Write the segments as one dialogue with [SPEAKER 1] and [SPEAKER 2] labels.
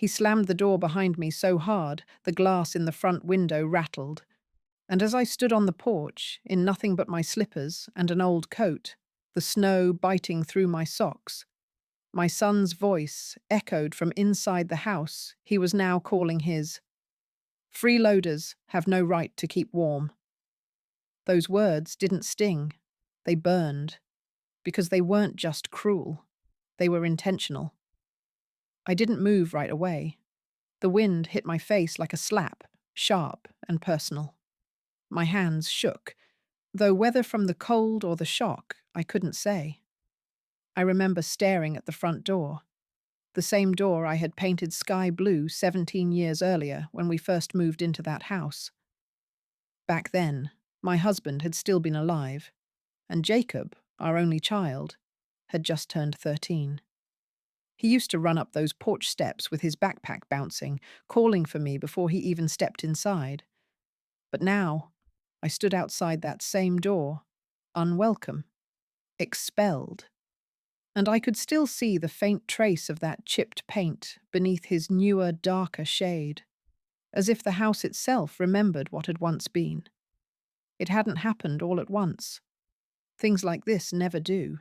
[SPEAKER 1] He slammed the door behind me so hard the glass in the front window rattled, and as I stood on the porch, in nothing but my slippers and an old coat, the snow biting through my socks, my son's voice echoed from inside the house he was now calling his. Freeloaders have no right to keep warm. Those words didn't sting, they burned, because they weren't just cruel, they were intentional. I didn't move right away. The wind hit my face like a slap, sharp and personal. My hands shook, though whether from the cold or the shock, I couldn't say. I remember staring at the front door, the same door I had painted sky blue 17 years earlier when we first moved into that house. Back then, my husband had still been alive, and Jacob, our only child, had just turned 13. He used to run up those porch steps with his backpack bouncing, calling for me before he even stepped inside. But now, I stood outside that same door, unwelcome, expelled, and I could still see the faint trace of that chipped paint beneath his newer, darker shade, as if the house itself remembered what had once been. It hadn't happened all at once. Things like this never do.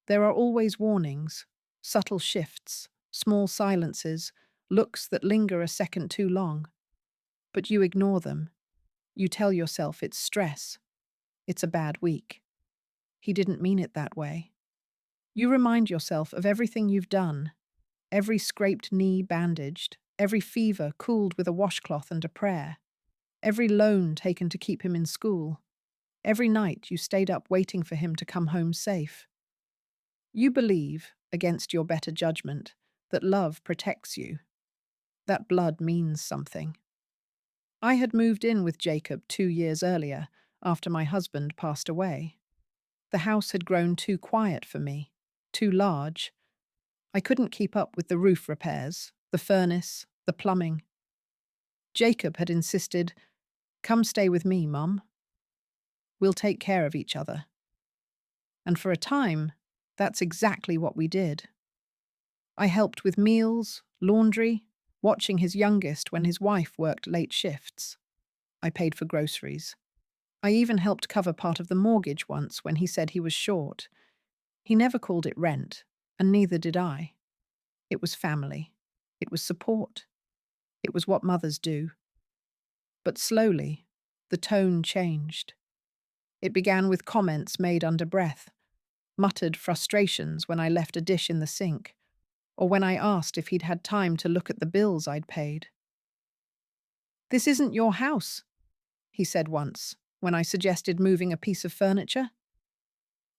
[SPEAKER 1] There are always warnings, subtle shifts, small silences, looks that linger a second too long. But you ignore them. You tell yourself it's stress. It's a bad week. He didn't mean it that way. You remind yourself of everything you've done, every scraped knee bandaged, every fever cooled with a washcloth and a prayer, every loan taken to keep him in school, every night you stayed up waiting for him to come home safe. You believe, against your better judgment, that love protects you, that blood means something. I had moved in with Jacob 2 years earlier, after my husband passed away. The house had grown too quiet for me, too large. I couldn't keep up with the roof repairs, the furnace, the plumbing. Jacob had insisted, "Come stay with me, Mum. We'll take care of each other." And for a time, that's exactly what we did. I helped with meals, laundry, watching his youngest when his wife worked late shifts. I paid for groceries. I even helped cover part of the mortgage once when he said he was short. He never called it rent, and neither did I. It was family. It was support. It was what mothers do. But slowly, the tone changed. It began with comments made under breath, muttered frustrations when I left a dish in the sink, or when I asked if he'd had time to look at the bills I'd paid. "This isn't your house," he said once, when I suggested moving a piece of furniture.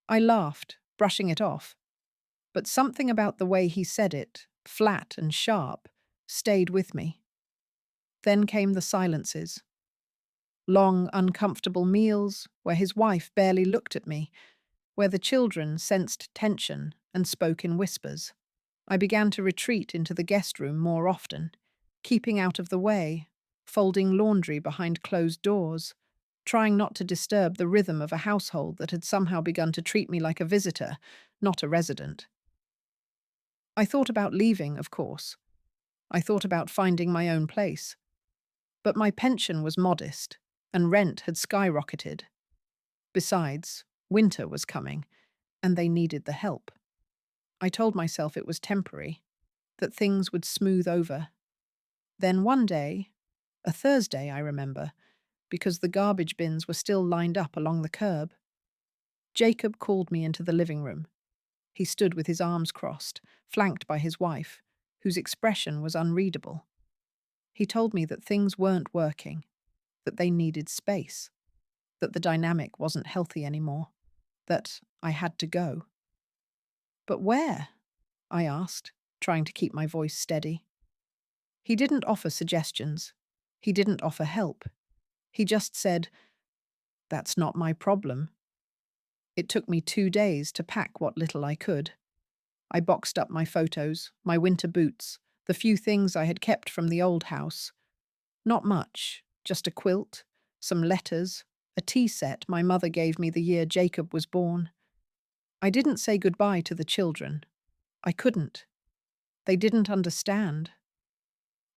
[SPEAKER 1] I laughed, brushing it off, but something about the way he said it, flat and sharp, stayed with me. Then came the silences. Long, uncomfortable meals where his wife barely looked at me, where the children sensed tension and spoke in whispers. I began to retreat into the guest room more often, keeping out of the way, folding laundry behind closed doors, trying not to disturb the rhythm of a household that had somehow begun to treat me like a visitor, not a resident. I thought about leaving, of course. I thought about finding my own place. But my pension was modest, and rent had skyrocketed. Besides, winter was coming, and they needed the help. I told myself it was temporary, that things would smooth over. Then one day, a Thursday I remember, because the garbage bins were still lined up along the curb, Jacob called me into the living room. He stood with his arms crossed, flanked by his wife, whose expression was unreadable. He told me that things weren't working, that they needed space, that the dynamic wasn't healthy anymore, that I had to go. "But where?" I asked, trying to keep my voice steady. He didn't offer suggestions. He didn't offer help. He just said, "That's not my problem." It took me 2 days to pack what little I could. I boxed up my photos, my winter boots, the few things I had kept from the old house. Not much, just a quilt, some letters, a tea set my mother gave me the year Jacob was born. I didn't say goodbye to the children. I couldn't. They didn't understand.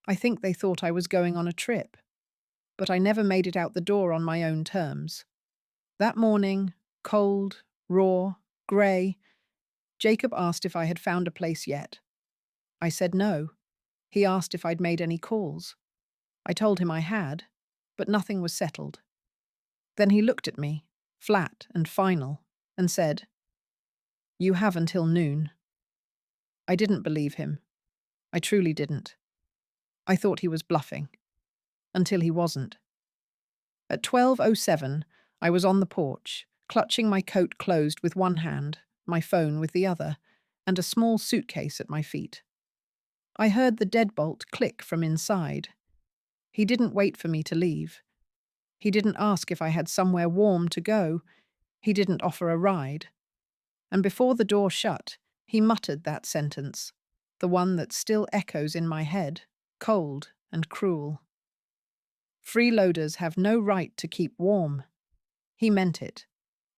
[SPEAKER 1] I think they thought I was going on a trip, but I never made it out the door on my own terms. That morning, cold, raw, grey, Jacob asked if I had found a place yet. I said no. He asked if I'd made any calls. I told him I had, but nothing was settled. Then he looked at me, flat and final, and said, "You have until noon." I didn't believe him. I truly didn't. I thought he was bluffing. Until he wasn't. At 12:07, I was on the porch, clutching my coat closed with one hand, my phone with the other, and a small suitcase at my feet. I heard the deadbolt click from inside. He didn't wait for me to leave. He didn't ask if I had somewhere warm to go. He didn't offer a ride. And before the door shut, he muttered that sentence, the one that still echoes in my head, cold and cruel. "Freeloaders have no right to keep warm." He meant it,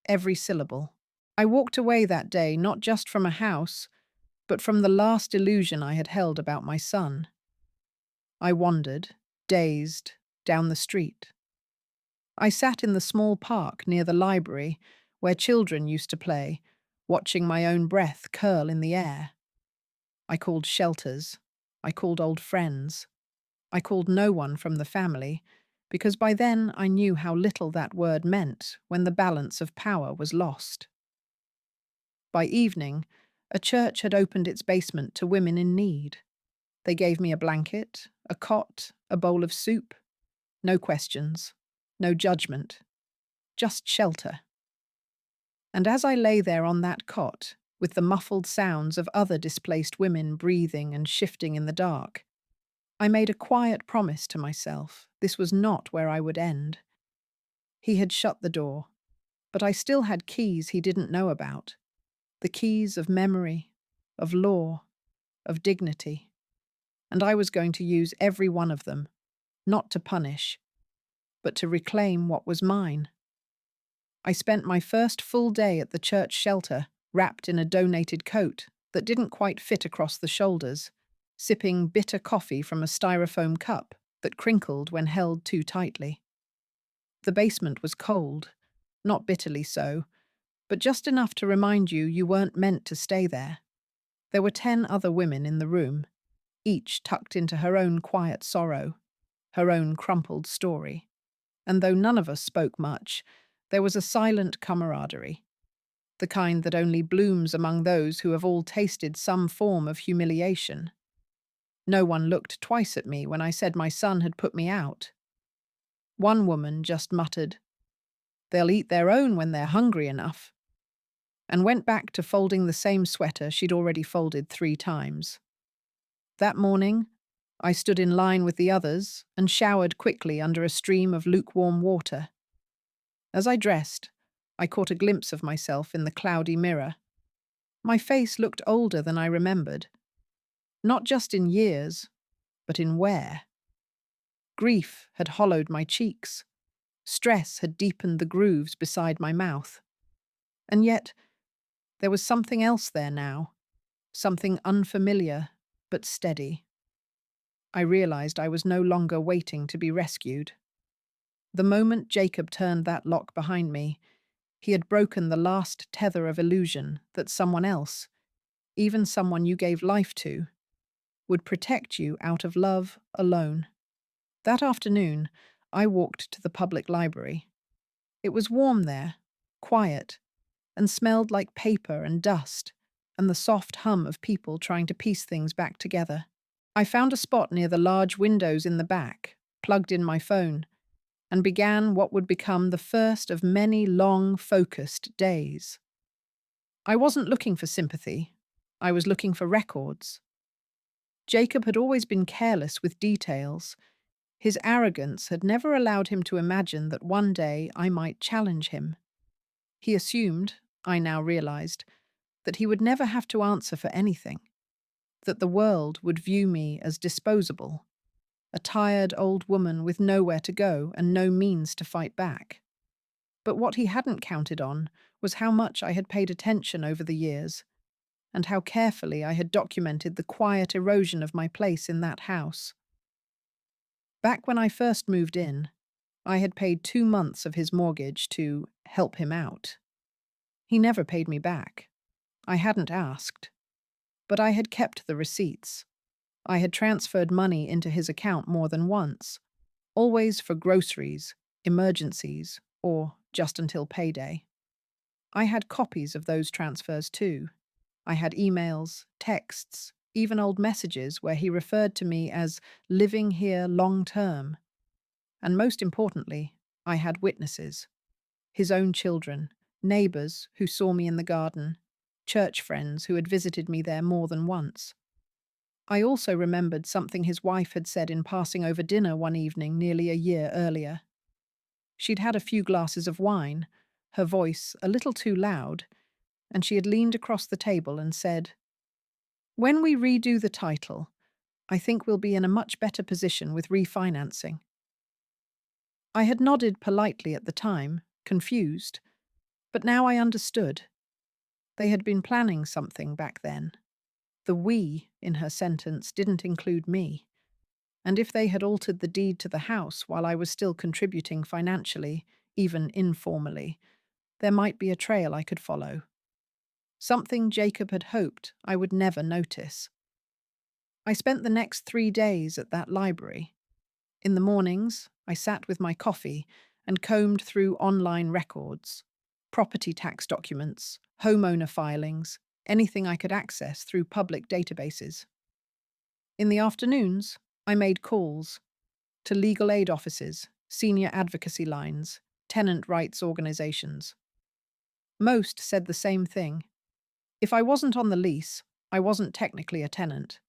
[SPEAKER 1] every syllable. I walked away that day not just from a house, but from the last illusion I had held about my son. I wandered, dazed, down the street. I sat in the small park near the library where children used to play, watching my own breath curl in the air. I called shelters. I called old friends. I called no one from the family, because by then I knew how little that word meant when the balance of power was lost. By evening, a church had opened its basement to women in need. They gave me a blanket, a cot, a bowl of soup. No questions, no judgment, just shelter. And as I lay there on that cot, with the muffled sounds of other displaced women breathing and shifting in the dark, I made a quiet promise to myself this was not where I would end. He had shut the door, but I still had keys he didn't know about. The keys of memory, of law, of dignity. And I was going to use every one of them, not to punish, but to reclaim what was mine. I spent my first full day at the church shelter, wrapped in a donated coat that didn't quite fit across the shoulders, sipping bitter coffee from a styrofoam cup that crinkled when held too tightly. The basement was cold, not bitterly so, but just enough to remind you weren't meant to stay there. There were 10 other women in the room, each tucked into her own quiet sorrow, her own crumpled story. And though none of us spoke much, there was a silent camaraderie, the kind that only blooms among those who have all tasted some form of humiliation. No one looked twice at me when I said my son had put me out. One woman just muttered, "They'll eat their own when they're hungry enough," and went back to folding the same sweater she'd already folded 3 times. That morning, I stood in line with the others and showered quickly under a stream of lukewarm water. As I dressed, I caught a glimpse of myself in the cloudy mirror. My face looked older than I remembered, not just in years, but in wear. Grief had hollowed my cheeks. Stress had deepened the grooves beside my mouth. And yet, there was something else there now, something unfamiliar but steady. I realized I was no longer waiting to be rescued. The moment Jacob turned that lock behind me, he had broken the last tether of illusion that someone else, even someone you gave life to, would protect you out of love alone. That afternoon, I walked to the public library. It was warm there, quiet, and smelled like paper and dust, and the soft hum of people trying to piece things back together. I found a spot near the large windows in the back, plugged in my phone, and began what would become the first of many long, focused days. I wasn't looking for sympathy. I was looking for records. Jacob had always been careless with details. His arrogance had never allowed him to imagine that one day I might challenge him. He assumed, I now realized, that he would never have to answer for anything, that the world would view me as disposable, a tired old woman with nowhere to go and no means to fight back. But what he hadn't counted on was how much I had paid attention over the years, and how carefully I had documented the quiet erosion of my place in that house. Back when I first moved in, I had paid 2 months of his mortgage to help him out. He never paid me back. I hadn't asked, but I had kept the receipts. I had transferred money into his account more than once, always for groceries, emergencies, or just until payday. I had copies of those transfers too. I had emails, texts, even old messages where he referred to me as living here long term. And most importantly, I had witnesses: his own children, neighbours who saw me in the garden, church friends who had visited me there more than once. I also remembered something his wife had said in passing over dinner one evening nearly a year earlier. She'd had a few glasses of wine, her voice a little too loud, and she had leaned across the table and said, "When we redo the title, I think we'll be in a much better position with refinancing." I had nodded politely at the time, confused, but now I understood. They had been planning something back then. The "we" in her sentence didn't include me, and if they had altered the deed to the house while I was still contributing financially, even informally, there might be a trail I could follow. Something Jacob had hoped I would never notice. I spent the next 3 days at that library. In the mornings, I sat with my coffee and combed through online records, property tax documents, homeowner filings, anything I could access through public databases. In the afternoons, I made calls to legal aid offices, senior advocacy lines, tenant rights organizations. Most said the same thing. If I wasn't on the lease, I wasn't technically a tenant.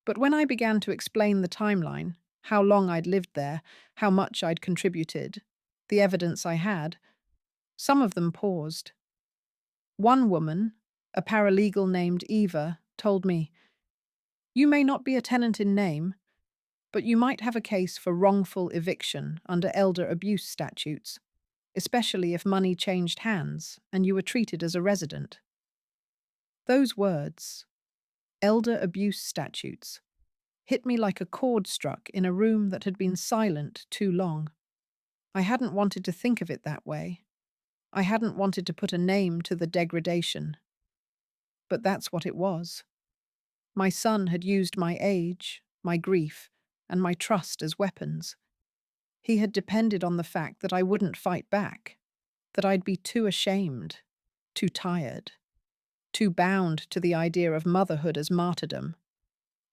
[SPEAKER 1] But when I began to explain the timeline, how long I'd lived there, how much I'd contributed, the evidence I had, some of them paused. One woman, a paralegal named Eva, told me, "You may not be a tenant in name, but you might have a case for wrongful eviction under elder abuse statutes, especially if money changed hands and you were treated as a resident." Those words, elder abuse statutes, hit me like a chord struck in a room that had been silent too long. I hadn't wanted to think of it that way. I hadn't wanted to put a name to the degradation. But that's what it was. My son had used my age, my grief, and my trust as weapons. He had depended on the fact that I wouldn't fight back, that I'd be too ashamed, too tired, too bound to the idea of motherhood as martyrdom.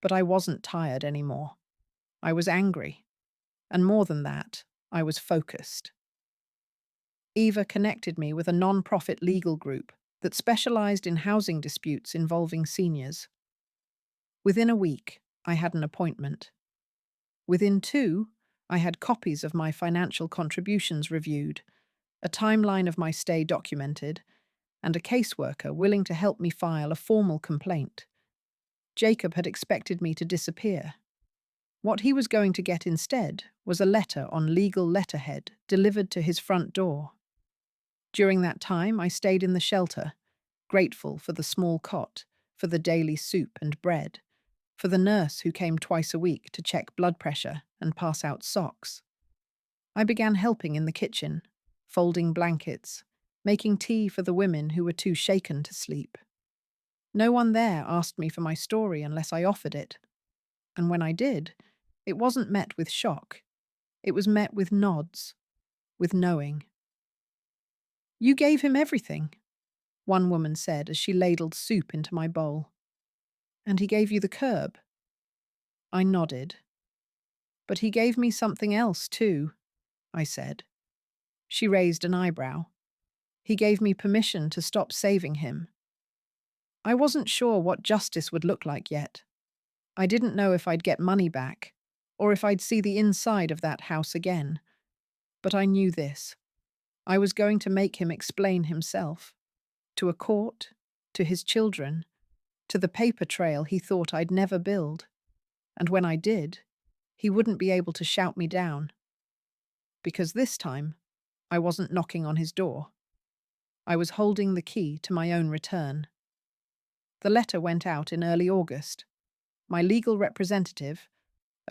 [SPEAKER 1] But I wasn't tired anymore. I was angry. And more than that, I was focused. Eva connected me with a non-profit legal group that specialized in housing disputes involving seniors. Within a week, I had an appointment. Within 2, I had copies of my financial contributions reviewed, a timeline of my stay documented, and a caseworker willing to help me file a formal complaint. Jacob had expected me to disappear. What he was going to get instead was a letter on legal letterhead delivered to his front door. During that time, I stayed in the shelter, grateful for the small cot, for the daily soup and bread, for the nurse who came twice a week to check blood pressure and pass out socks. I began helping in the kitchen, folding blankets, making tea for the women who were too shaken to sleep. No one there asked me for my story unless I offered it. And when I did, it wasn't met with shock. It was met with nods, with knowing. "You gave him everything," one woman said as she ladled soup into my bowl. "And he gave you the curb?" I nodded. "But he gave me something else too," I said. She raised an eyebrow. "He gave me permission to stop saving him." I wasn't sure what justice would look like yet. I didn't know if I'd get money back, or if I'd see the inside of that house again. But I knew this. I was going to make him explain himself. To a court, to his children, to the paper trail he thought I'd never build. And when I did, he wouldn't be able to shout me down. Because this time, I wasn't knocking on his door. I was holding the key to my own return. The letter went out in early August. My legal representative,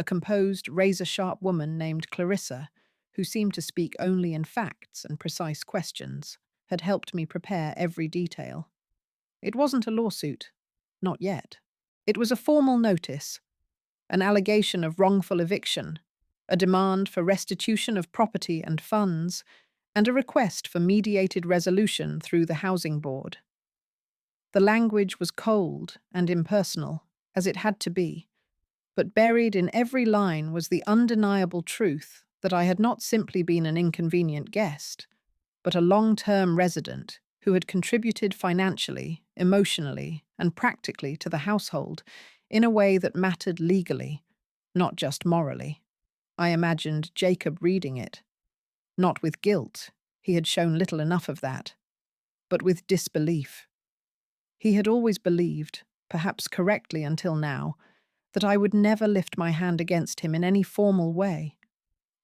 [SPEAKER 1] a composed, razor-sharp woman named Clarissa, who seemed to speak only in facts and precise questions, had helped me prepare every detail. It wasn't a lawsuit. Not yet. It was a formal notice, an allegation of wrongful eviction, a demand for restitution of property and funds, and a request for mediated resolution through the Housing Board. The language was cold and impersonal, as it had to be, but buried in every line was the undeniable truth that I had not simply been an inconvenient guest, but a long-term resident who had contributed financially, emotionally, and practically to the household in a way that mattered legally, not just morally. I imagined Jacob reading it, not with guilt, he had shown little enough of that, but with disbelief. He had always believed, perhaps correctly until now, that I would never lift my hand against him in any formal way,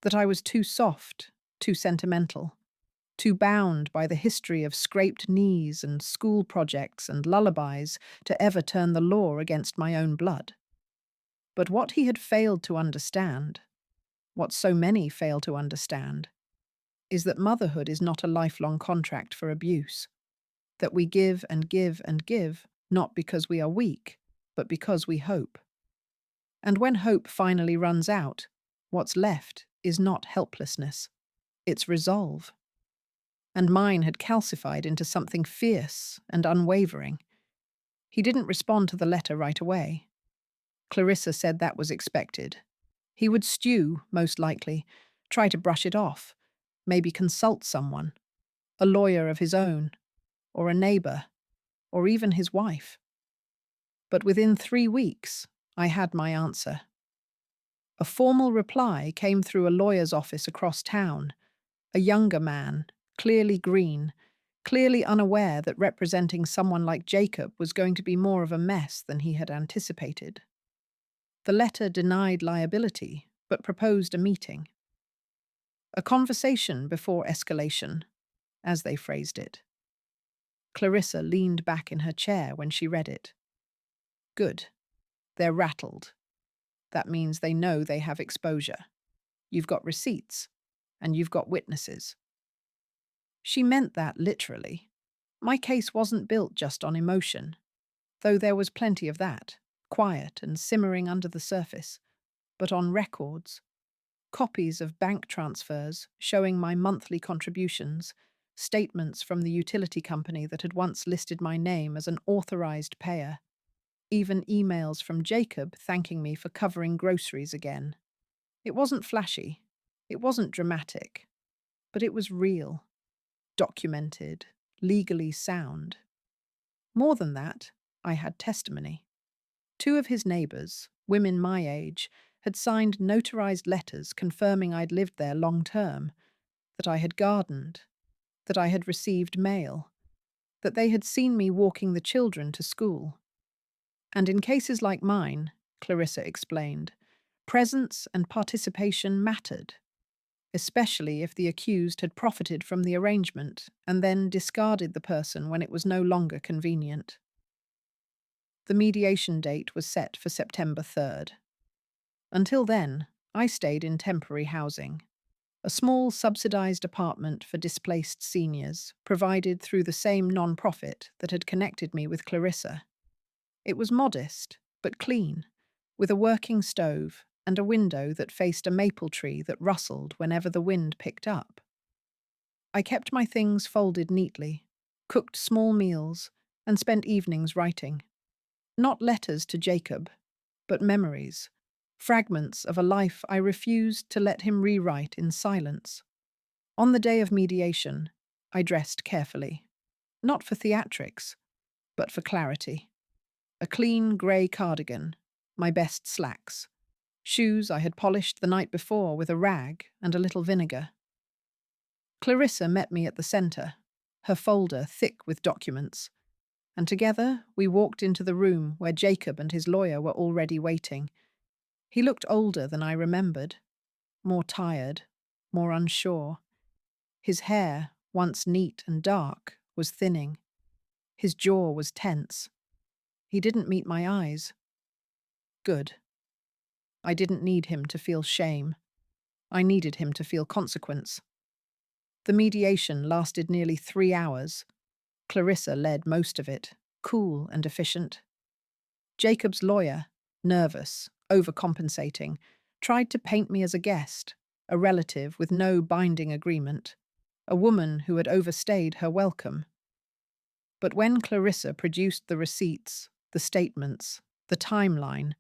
[SPEAKER 1] that I was too soft, too sentimental, too bound by the history of scraped knees and school projects and lullabies to ever turn the law against my own blood. But what he had failed to understand, what so many fail to understand, is that motherhood is not a lifelong contract for abuse, that we give and give and give, not because we are weak, but because we hope. And when hope finally runs out, what's left is not helplessness, it's resolve. And mine had calcified into something fierce and unwavering. He didn't respond to the letter right away. Clarissa said that was expected. He would stew, most likely, try to brush it off, maybe consult someone, a lawyer of his own, or a neighbor, or even his wife. But within 3 weeks, I had my answer. A formal reply came through a lawyer's office across town, a younger man, clearly green, clearly unaware that representing someone like Jacob was going to be more of a mess than he had anticipated. The letter denied liability, but proposed a meeting. A conversation before escalation, as they phrased it. Clarissa leaned back in her chair when she read it. Good. They're rattled. That means they know they have exposure. You've got receipts, and you've got witnesses. She meant that literally. My case wasn't built just on emotion, though there was plenty of that, quiet and simmering under the surface, but on records. Copies of bank transfers showing my monthly contributions, statements from the utility company that had once listed my name as an authorized payer, even emails from Jacob thanking me for covering groceries again. It wasn't flashy, it wasn't dramatic, but it was real, documented, legally sound. More than that, I had testimony. 2 of his neighbours, women my age, had signed notarized letters confirming I'd lived there long term, that I had gardened, that I had received mail, that they had seen me walking the children to school. And in cases like mine, Clarissa explained, presence and participation mattered, especially if the accused had profited from the arrangement and then discarded the person when it was no longer convenient. The mediation date was set for September 3rd. Until then, I stayed in temporary housing, a small subsidized apartment for displaced seniors, provided through the same non-profit that had connected me with Clarissa. It was modest, but clean, with a working stove and a window that faced a maple tree that rustled whenever the wind picked up. I kept my things folded neatly, cooked small meals, and spent evenings writing. Not letters to Jacob, but memories, fragments of a life I refused to let him rewrite in silence. On the day of mediation, I dressed carefully, not for theatrics, but for clarity. A clean grey cardigan, my best slacks, shoes I had polished the night before with a rag and a little vinegar. Clarissa met me at the centre, her folder thick with documents, and together we walked into the room where Jacob and his lawyer were already waiting. He looked older than I remembered, more tired, more unsure. His hair, once neat and dark, was thinning. His jaw was tense. He didn't meet my eyes. Good. I didn't need him to feel shame. I needed him to feel consequence. The mediation lasted nearly 3 hours. Clarissa led most of it, cool and efficient. Jacob's lawyer, nervous, overcompensating, tried to paint me as a guest, a relative with no binding agreement, a woman who had overstayed her welcome. But when Clarissa produced the receipts, the statements, the timeline,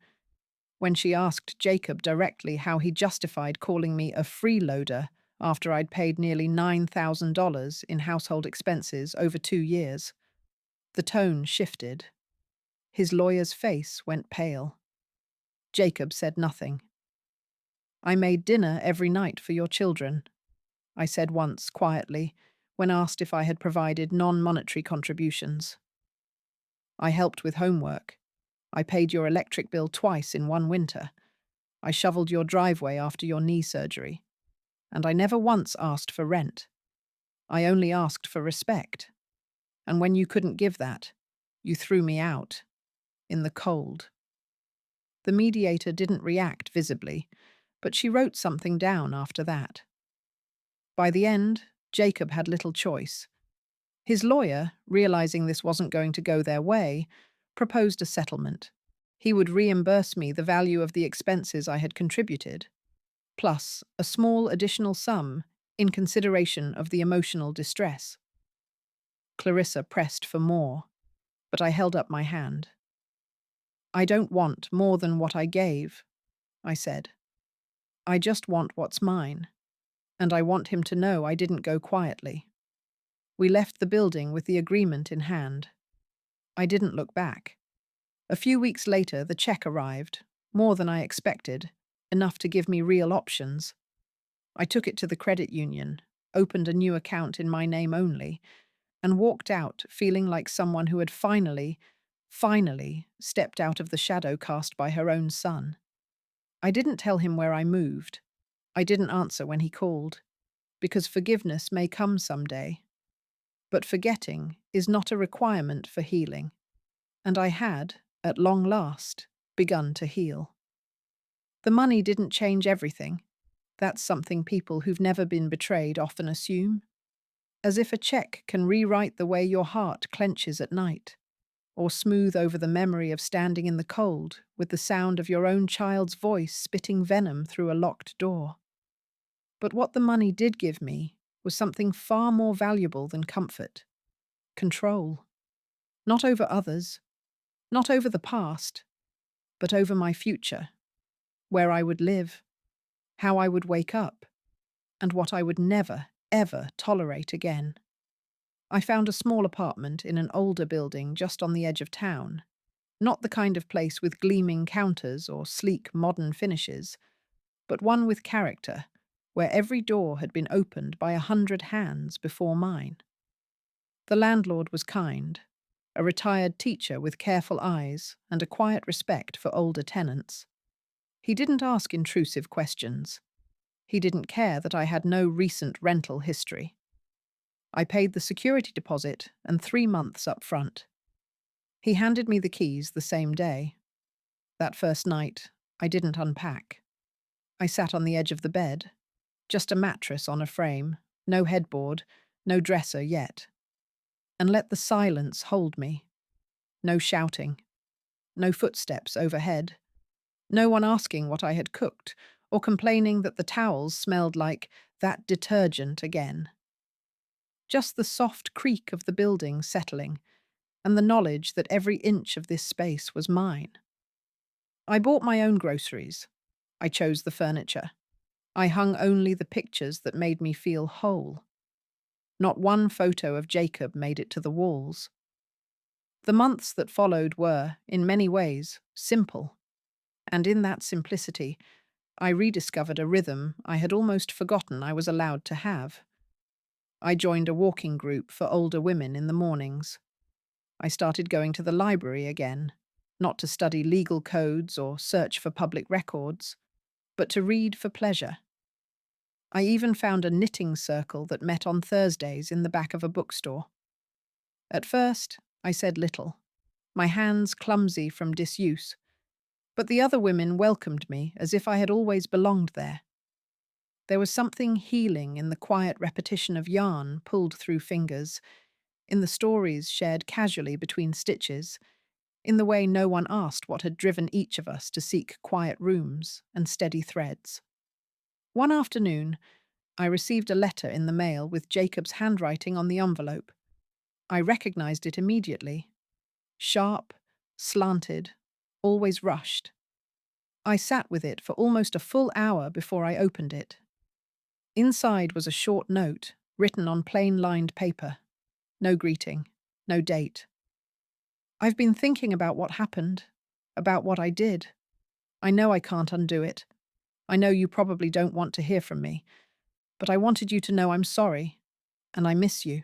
[SPEAKER 1] when she asked Jacob directly how he justified calling me a freeloader after I'd paid nearly $9,000 in household expenses over 2 years, the tone shifted. His lawyer's face went pale. Jacob said nothing. "I made dinner every night for your children," I said once quietly, when asked if I had provided non-monetary contributions. "I helped with homework. I paid your electric bill twice in one winter. I shoveled your driveway after your knee surgery. And I never once asked for rent. I only asked for respect. And when you couldn't give that, you threw me out. In the cold." The mediator didn't react visibly, but she wrote something down after that. By the end, Jacob had little choice. His lawyer, realizing this wasn't going to go their way, proposed a settlement. He would reimburse me the value of the expenses I had contributed, plus a small additional sum in consideration of the emotional distress. Clarissa pressed for more, but I held up my hand. "I don't want more than what I gave," I said. "I just want what's mine, and I want him to know I didn't go quietly." We left the building with the agreement in hand. I didn't look back. A few weeks later, the check arrived, more than I expected, enough to give me real options. I took it to the credit union, opened a new account in my name only, and walked out feeling like someone who had finally stepped out of the shadow cast by her own son. I didn't tell him where I moved. I didn't answer when he called, because forgiveness may come someday. But forgetting is not a requirement for healing, and I had, at long last, begun to heal. The money didn't change everything. That's something people who've never been betrayed often assume. As if a check can rewrite the way your heart clenches at night, or smooth over the memory of standing in the cold with the sound of your own child's voice spitting venom through a locked door. But what the money did give me was something far more valuable than comfort: control. Not over others, not over the past, but over my future, where I would live, how I would wake up, and what I would never, ever tolerate again. I found a small apartment in an older building just on the edge of town. Not the kind of place with gleaming counters or sleek modern finishes, but one with character, where every door had been opened by 100 hands before mine. The landlord was kind, a retired teacher with careful eyes and a quiet respect for older tenants. He didn't ask intrusive questions. He didn't care that I had no recent rental history. I paid the security deposit and 3 months up front. He handed me the keys the same day. That first night, I didn't unpack. I sat on the edge of the bed, just a mattress on a frame, no headboard, no dresser yet, and let the silence hold me. No shouting, no footsteps overhead, no one asking what I had cooked or complaining that the towels smelled like that detergent again. Just the soft creak of the building settling, and the knowledge that every inch of this space was mine. I bought my own groceries. I chose the furniture. I hung only the pictures that made me feel whole. Not one photo of Jacob made it to the walls. The months that followed were, in many ways, simple. And in that simplicity, I rediscovered a rhythm I had almost forgotten I was allowed to have. I joined a walking group for older women in the mornings. I started going to the library again, not to study legal codes or search for public records, but to read for pleasure. I even found a knitting circle that met on Thursdays in the back of a bookstore. At first, I said little, my hands clumsy from disuse, But the other women welcomed me as if I had always belonged there. There was something healing in the quiet repetition of yarn pulled through fingers, in the stories shared casually between stitches, in the way no one asked what had driven each of us to seek quiet rooms and steady threads. One afternoon, I received a letter in the mail with Jacob's handwriting on the envelope. I recognized it immediately. Sharp, slanted, always rushed. I sat with it for almost a full hour before I opened it. Inside was a short note, written on plain-lined paper. No greeting, no date. I've been thinking about what happened, about what I did. I know I can't undo it. I know you probably don't want to hear from me, but I wanted you to know I'm sorry, and I miss you.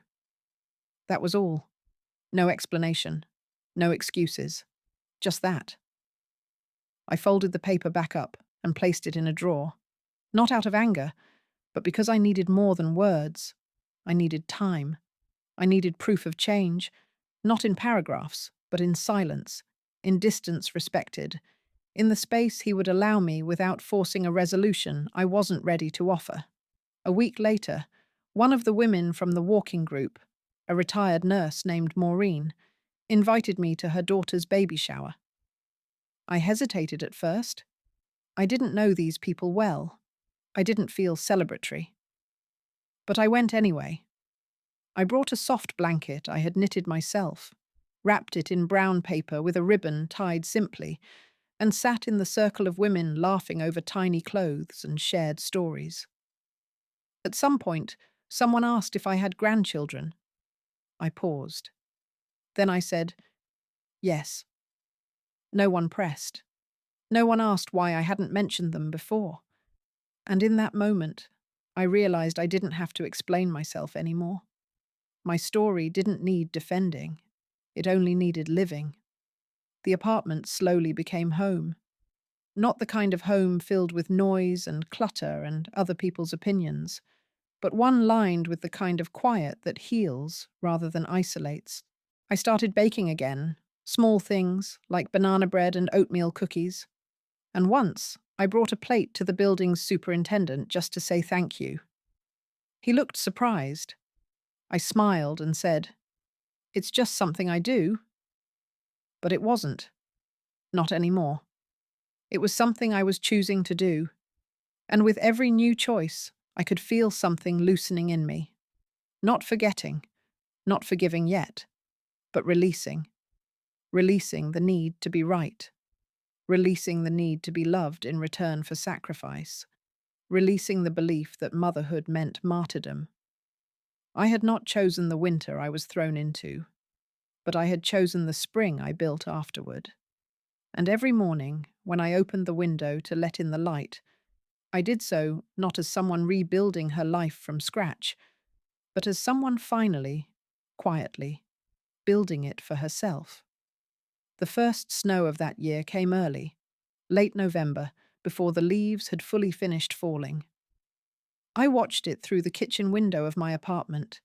[SPEAKER 1] That was all. No explanation, no excuses. Just that. I folded the paper back up and placed it in a drawer. Not out of anger, but because I needed more than words. I needed time. I needed proof of change, not in paragraphs, but in silence, in distance respected, in the space he would allow me without forcing a resolution I wasn't ready to offer. A week later, one of the women from the walking group, a retired nurse named Maureen, invited me to her daughter's baby shower. I hesitated at first. I didn't know these people well. I didn't feel celebratory. But I went anyway. I brought a soft blanket I had knitted myself, wrapped it in brown paper with a ribbon tied simply, and sat in the circle of women laughing over tiny clothes and shared stories. At some point, someone asked if I had grandchildren. I paused. Then I said, yes. No one pressed. No one asked why I hadn't mentioned them before. And in that moment, I realized I didn't have to explain myself anymore. My story didn't need defending. It only needed living. The apartment slowly became home. Not the kind of home filled with noise and clutter and other people's opinions, but one lined with the kind of quiet that heals rather than isolates. I started baking again, small things like banana bread and oatmeal cookies. And once, I brought a plate to the building's superintendent just to say thank you. He looked surprised. I smiled and said, "It's just something I do." But it wasn't. Not anymore. It was something I was choosing to do. And with every new choice, I could feel something loosening in me. Not forgetting, not forgiving yet, but releasing. Releasing the need to be right. Releasing the need to be loved in return for sacrifice. Releasing the belief that motherhood meant martyrdom. I had not chosen the winter I was thrown into, but I had chosen the spring I built afterward. And every morning, when I opened the window to let in the light, I did so not as someone rebuilding her life from scratch, but as someone finally, quietly, building it for herself. The first snow of that year came early, late November, before the leaves had fully finished falling. I watched it through the kitchen window of my apartment,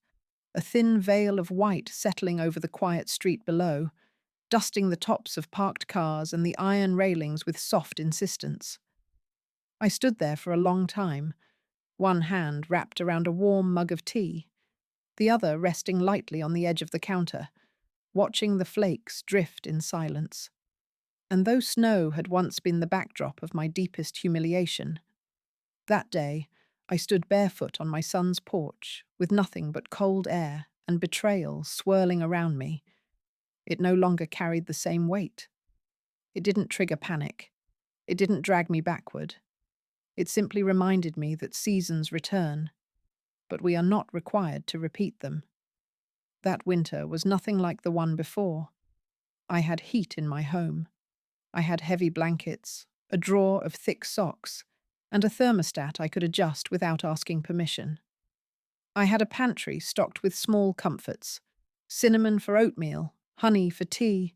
[SPEAKER 1] a thin veil of white settling over the quiet street below, dusting the tops of parked cars and the iron railings with soft insistence. I stood there for a long time, one hand wrapped around a warm mug of tea, the other resting lightly on the edge of the counter, watching the flakes drift in silence. And though snow had once been the backdrop of my deepest humiliation, that day I stood barefoot on my son's porch with nothing but cold air and betrayal swirling around me. It no longer carried the same weight. It didn't trigger panic. It didn't drag me backward. It simply reminded me that seasons return, but we are not required to repeat them. That winter was nothing like the one before. I had heat in my home. I had heavy blankets, a drawer of thick socks, and a thermostat I could adjust without asking permission. I had a pantry stocked with small comforts, cinnamon for oatmeal, honey for tea,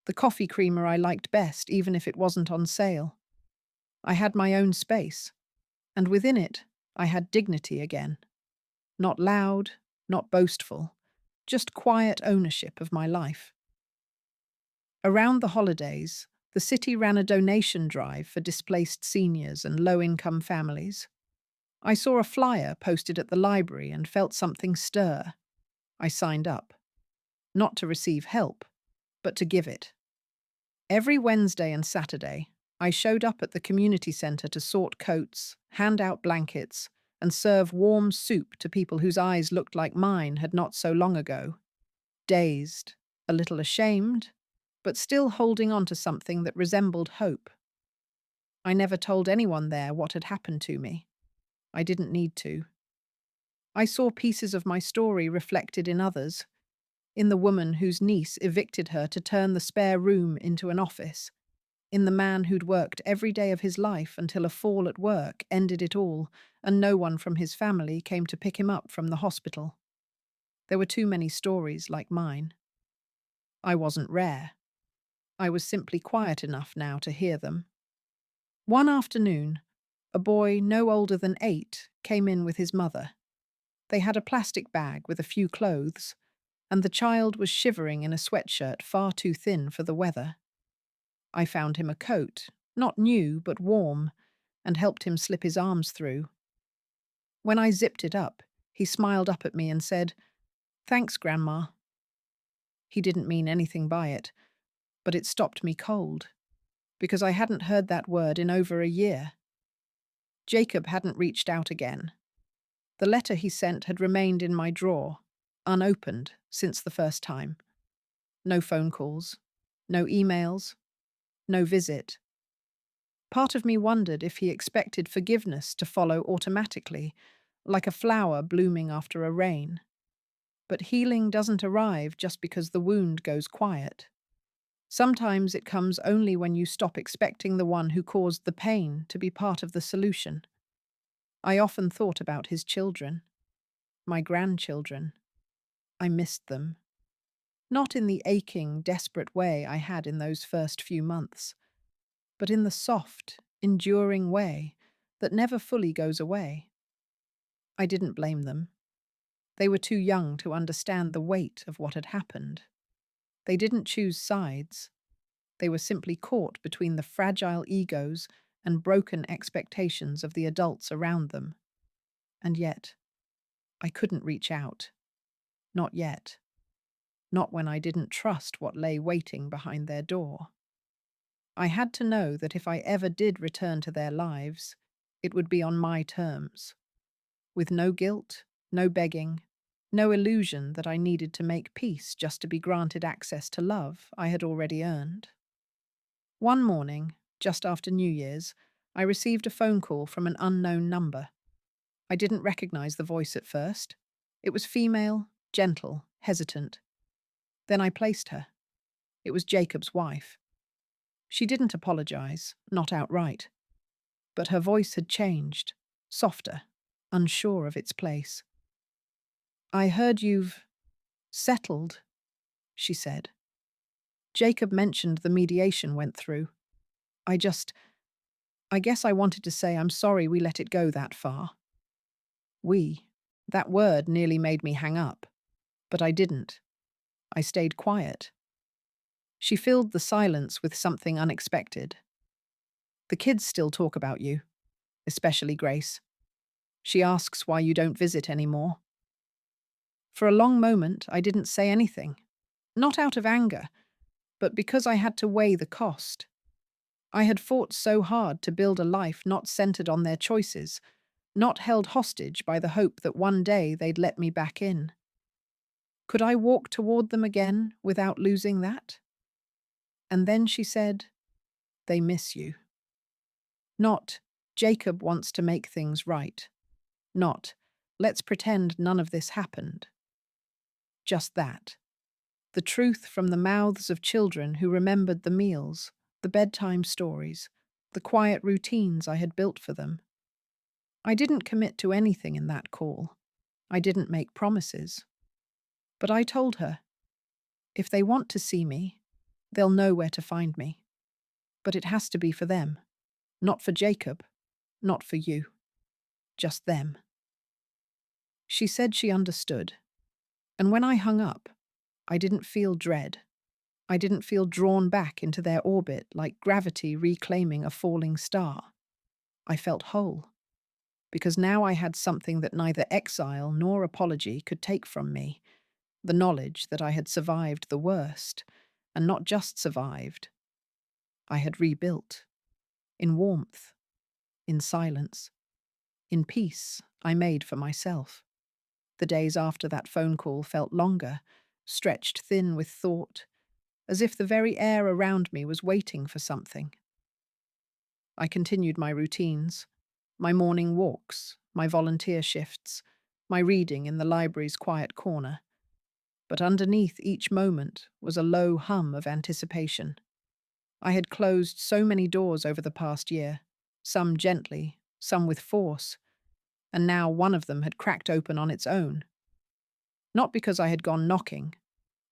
[SPEAKER 1] the coffee creamer I liked best even if it wasn't on sale. I had my own space, and within it I had dignity again. Not loud, not boastful, just quiet ownership of my life. Around the holidays, The city ran a donation drive for displaced seniors and low-income families. I saw a flyer posted at the library and felt something stir. I signed up, not to receive help, but to give it. Every Wednesday and Saturday, I showed up at the community centre to sort coats, hand out blankets, and serve warm soup to people whose eyes looked like mine had not so long ago. Dazed, a little ashamed, but still holding on to something that resembled hope. I never told anyone there what had happened to me. I didn't need to. I saw pieces of my story reflected in others, in the woman whose niece evicted her to turn the spare room into an office, in the man who'd worked every day of his life until a fall at work ended it all, and no one from his family came to pick him up from the hospital. There were too many stories like mine. I wasn't rare. I was simply quiet enough now to hear them. One afternoon, a boy no older than 8 came in with his mother. They had a plastic bag with a few clothes, and the child was shivering in a sweatshirt far too thin for the weather. I found him a coat, not new but warm, and helped him slip his arms through. When I zipped it up, he smiled up at me and said, "Thanks, Grandma." He didn't mean anything by it, but it stopped me cold, because I hadn't heard that word in over a year. Jacob hadn't reached out again. The letter he sent had remained in my drawer, unopened, since the first time. No phone calls, no emails, no visit. Part of me wondered if he expected forgiveness to follow automatically, like a flower blooming after a rain. But healing doesn't arrive just because the wound goes quiet. Sometimes it comes only when you stop expecting the one who caused the pain to be part of the solution. I often thought about his children, my grandchildren. I missed them. Not in the aching, desperate way I had in those first few months, but in the soft, enduring way that never fully goes away. I didn't blame them. They were too young to understand the weight of what had happened. They didn't choose sides. They were simply caught between the fragile egos and broken expectations of the adults around them. And yet, I couldn't reach out. Not yet. Not when I didn't trust what lay waiting behind their door. I had to know that if I ever did return to their lives, it would be on my terms. With no guilt, no begging, no illusion that I needed to make peace just to be granted access to love I had already earned. One morning, just after New Year's, I received a phone call from an unknown number. I didn't recognize the voice at first. It was female, gentle, hesitant. Then I placed her. It was Jacob's wife. She didn't apologize, not outright. But her voice had changed, softer, unsure of its place. "I heard you've settled," she said. Jacob mentioned the mediation went through. I guess I wanted to say I'm sorry we let it go that far. That word nearly made me hang up. But I didn't. I stayed quiet. She filled the silence with something unexpected. "The kids still talk about you, especially Grace. She asks why you don't visit anymore." For a long moment, I didn't say anything. Not out of anger, but because I had to weigh the cost. I had fought so hard to build a life not centered on their choices, not held hostage by the hope that one day they'd let me back in. Could I walk toward them again without losing that? And then she said, "They miss you." Not, "Jacob wants to make things right." Not, "Let's pretend none of this happened." Just that. The truth from the mouths of children who remembered the meals, the bedtime stories, the quiet routines I had built for them. I didn't commit to anything in that call. I didn't make promises. But I told her, if they want to see me, they'll know where to find me. But it has to be for them. Not for Jacob. Not for you. Just them. She said she understood. And when I hung up, I didn't feel dread. I didn't feel drawn back into their orbit like gravity reclaiming a falling star. I felt whole, because now I had something that neither exile nor apology could take from me, the knowledge that I had survived the worst, and not just survived. I had rebuilt, in warmth, in silence, in peace I made for myself. The days after that phone call felt longer, stretched thin with thought, as if the very air around me was waiting for something. I continued my routines, my morning walks, my volunteer shifts, my reading in the library's quiet corner. But underneath each moment was a low hum of anticipation. I had closed so many doors over the past year, some gently, some with force, and now one of them had cracked open on its own. Not because I had gone knocking,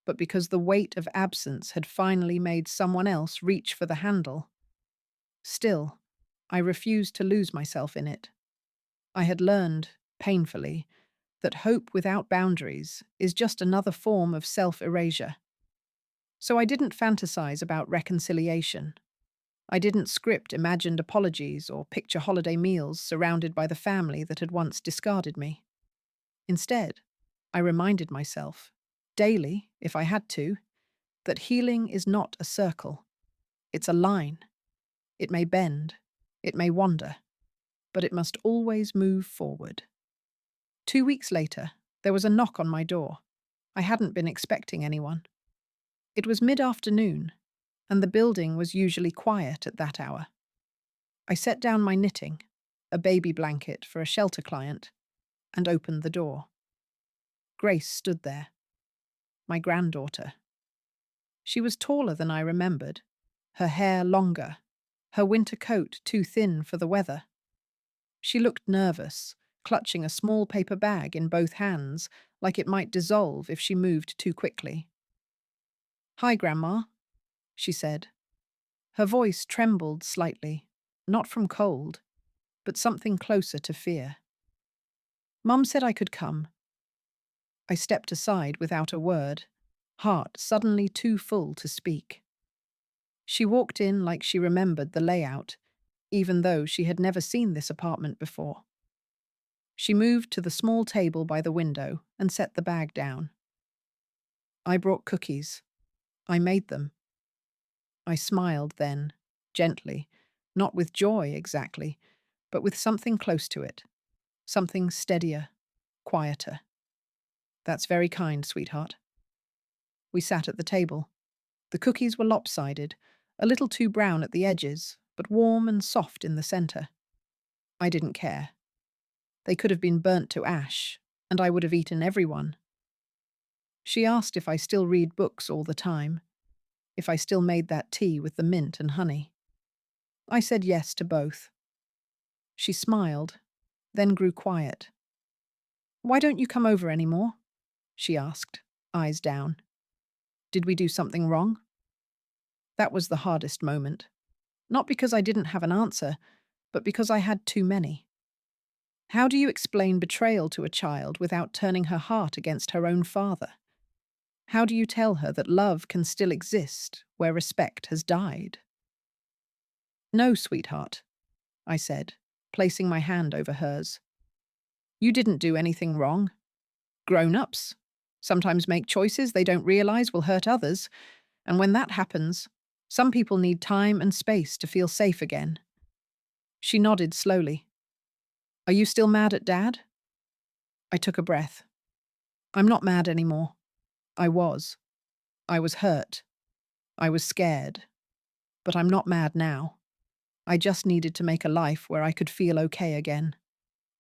[SPEAKER 1] but because the weight of absence had finally made someone else reach for the handle. Still, I refused to lose myself in it. I had learned, painfully, that hope without boundaries is just another form of self-erasure. So I didn't fantasize about reconciliation. I didn't script imagined apologies or picture holiday meals surrounded by the family that had once discarded me. Instead, I reminded myself, daily, if I had to, that healing is not a circle. It's a line. It may bend, it may wander, but it must always move forward. 2 weeks later, there was a knock on my door. I hadn't been expecting anyone. It was mid-afternoon, and the building was usually quiet at that hour. I set down my knitting, a baby blanket for a shelter client, and opened the door. Grace stood there, my granddaughter. She was taller than I remembered, her hair longer, her winter coat too thin for the weather. She looked nervous, clutching a small paper bag in both hands, like it might dissolve if she moved too quickly. "Hi, Grandma," she said. Her voice trembled slightly, not from cold, but something closer to fear. "Mum said I could come." I stepped aside without a word, heart suddenly too full to speak. She walked in like she remembered the layout, even though she had never seen this apartment before. She moved to the small table by the window and set the bag down. "I brought cookies. I made them." I smiled then, gently, not with joy exactly, but with something close to it, something steadier, quieter. "That's very kind, sweetheart." We sat at the table. The cookies were lopsided, a little too brown at the edges, but warm and soft in the center. I didn't care. They could have been burnt to ash, and I would have eaten every one. She asked if I still read books all the time, if I still made that tea with the mint and honey. I said yes to both. She smiled, then grew quiet. "Why don't you come over anymore?" she asked, eyes down. Did we do something wrong? That was the hardest moment. Not because I didn't have an answer, but because I had too many. How do you explain betrayal to a child without turning her heart against her own father? How do you tell her that love can still exist where respect has died? "No, sweetheart," I said, placing my hand over hers. "You didn't do anything wrong. Grown-ups sometimes make choices they don't realize will hurt others, and when that happens, some people need time and space to feel safe again." She nodded slowly. "Are you still mad at Dad?" I took a breath. "I'm not mad anymore. I was. I was hurt. I was scared. But I'm not mad now. I just needed to make a life where I could feel okay again,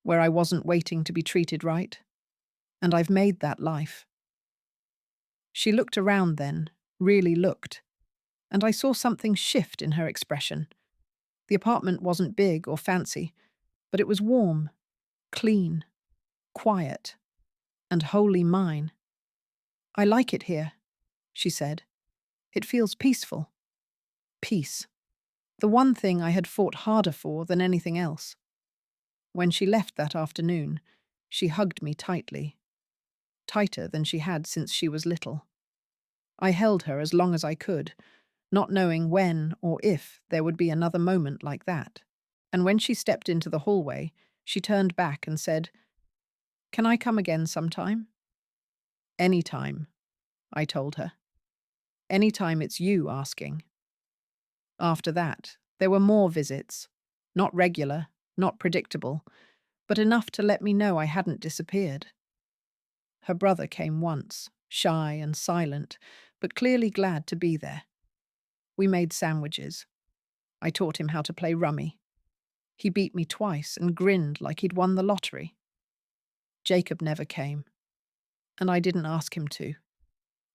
[SPEAKER 1] where I wasn't waiting to be treated right. And I've made that life." She looked around then, really looked, and I saw something shift in her expression. The apartment wasn't big or fancy, but it was warm, clean, quiet, and wholly mine. "I like it here," she said. "It feels peaceful." Peace. The one thing I had fought harder for than anything else. When she left that afternoon, she hugged me tightly, tighter than she had since she was little. I held her as long as I could, not knowing when or if there would be another moment like that. And when she stepped into the hallway, she turned back and said, "Can I come again sometime?" "Any time," I told her. "Any time it's you asking." After that, there were more visits. Not regular, not predictable, but enough to let me know I hadn't disappeared. Her brother came once, shy and silent, but clearly glad to be there. We made sandwiches. I taught him how to play rummy. He beat me twice and grinned like he'd won the lottery. Jacob never came, and I didn't ask him to.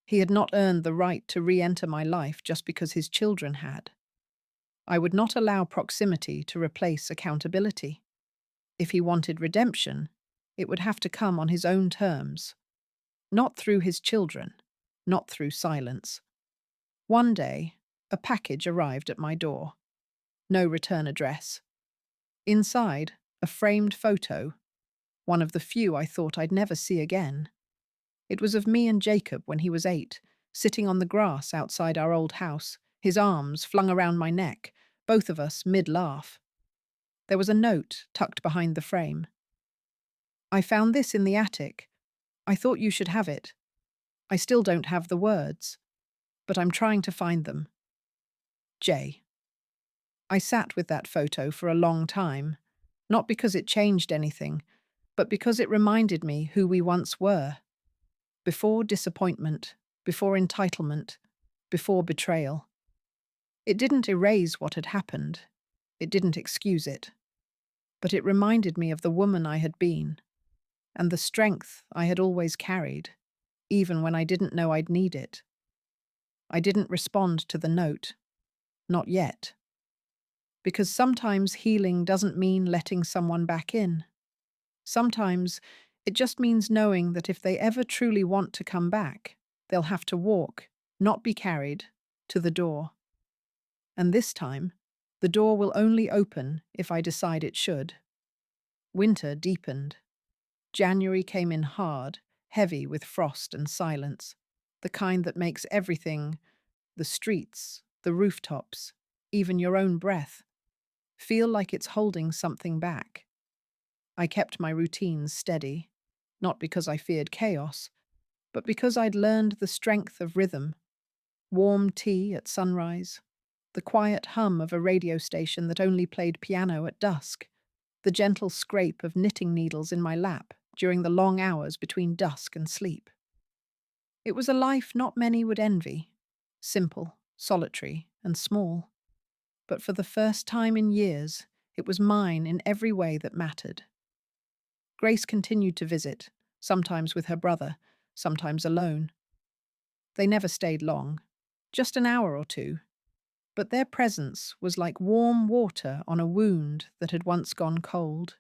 [SPEAKER 1] He had not earned the right to re-enter my life just because his children had. I would not allow proximity to replace accountability. If he wanted redemption, it would have to come on his own terms. Not through his children, not through silence. One day, a package arrived at my door. No return address. Inside, a framed photo, one of the few I thought I'd never see again. It was of me and Jacob when he was 8, sitting on the grass outside our old house, his arms flung around my neck, both of us mid-laugh. There was a note tucked behind the frame. "I found this in the attic. I thought you should have it. I still don't have the words, but I'm trying to find them. Jay." I sat with that photo for a long time, not because it changed anything, but because it reminded me who we once were. Before disappointment, before entitlement, before betrayal. It didn't erase what had happened. It didn't excuse it. But it reminded me of the woman I had been, and the strength I had always carried, even when I didn't know I'd need it. I didn't respond to the note. Not yet. Because sometimes healing doesn't mean letting someone back in. Sometimes it just means knowing that if they ever truly want to come back, they'll have to walk, not be carried, to the door. And this time, the door will only open if I decide it should. Winter deepened. January came in hard, heavy with frost and silence, the kind that makes everything, the streets, the rooftops, even your own breath, feel like it's holding something back. I kept my routines steady, not because I feared chaos, but because I'd learned the strength of rhythm. Warm tea at sunrise, the quiet hum of a radio station that only played piano at dusk, the gentle scrape of knitting needles in my lap during the long hours between dusk and sleep. It was a life not many would envy, simple, solitary, and small. But for the first time in years, it was mine in every way that mattered. Grace continued to visit, sometimes with her brother, sometimes alone. They never stayed long, just an hour or two, but their presence was like warm water on a wound that had once gone cold.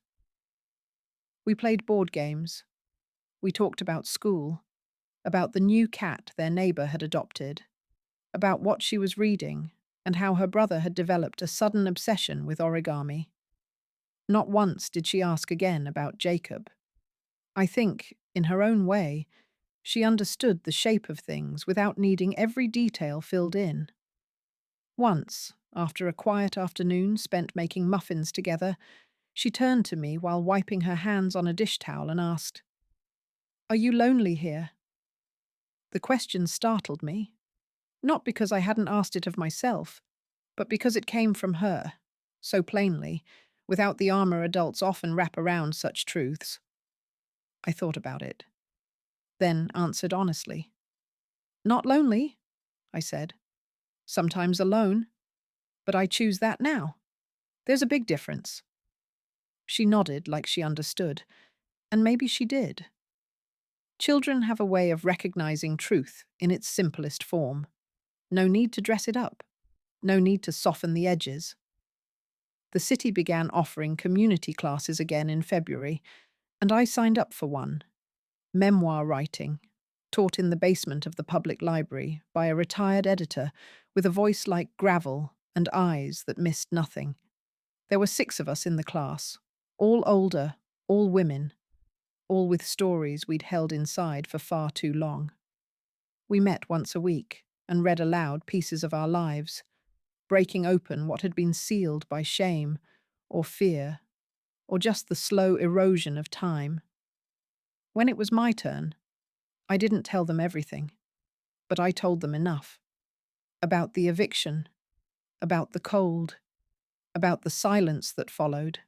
[SPEAKER 1] We played board games. We talked about school, about the new cat their neighbor had adopted, about what she was reading, and how her brother had developed a sudden obsession with origami. Not once did she ask again about Jacob. I think, in her own way, she understood the shape of things without needing every detail filled in. Once, after a quiet afternoon spent making muffins together, she turned to me while wiping her hands on a dish towel and asked, "Are you lonely here?" The question startled me, not because I hadn't asked it of myself, but because it came from her, so plainly, without the armor adults often wrap around such truths. I thought about it, then answered honestly. "Not lonely," I said. "Sometimes alone, but I choose that now. There's a big difference." She nodded like she understood, and maybe she did. Children have a way of recognizing truth in its simplest form. No need to dress it up. No need to soften the edges. The city began offering community classes again in February, and I signed up for one. Memoir writing, taught in the basement of the public library by a retired editor with a voice like gravel and eyes that missed nothing. There were 6 of us in the class, all older, all women, all with stories we'd held inside for far too long. We met once a week and read aloud pieces of our lives, breaking open what had been sealed by shame or fear or just the slow erosion of time. When it was my turn, I didn't tell them everything, but I told them enough. About the eviction, about the cold, about the silence that followed.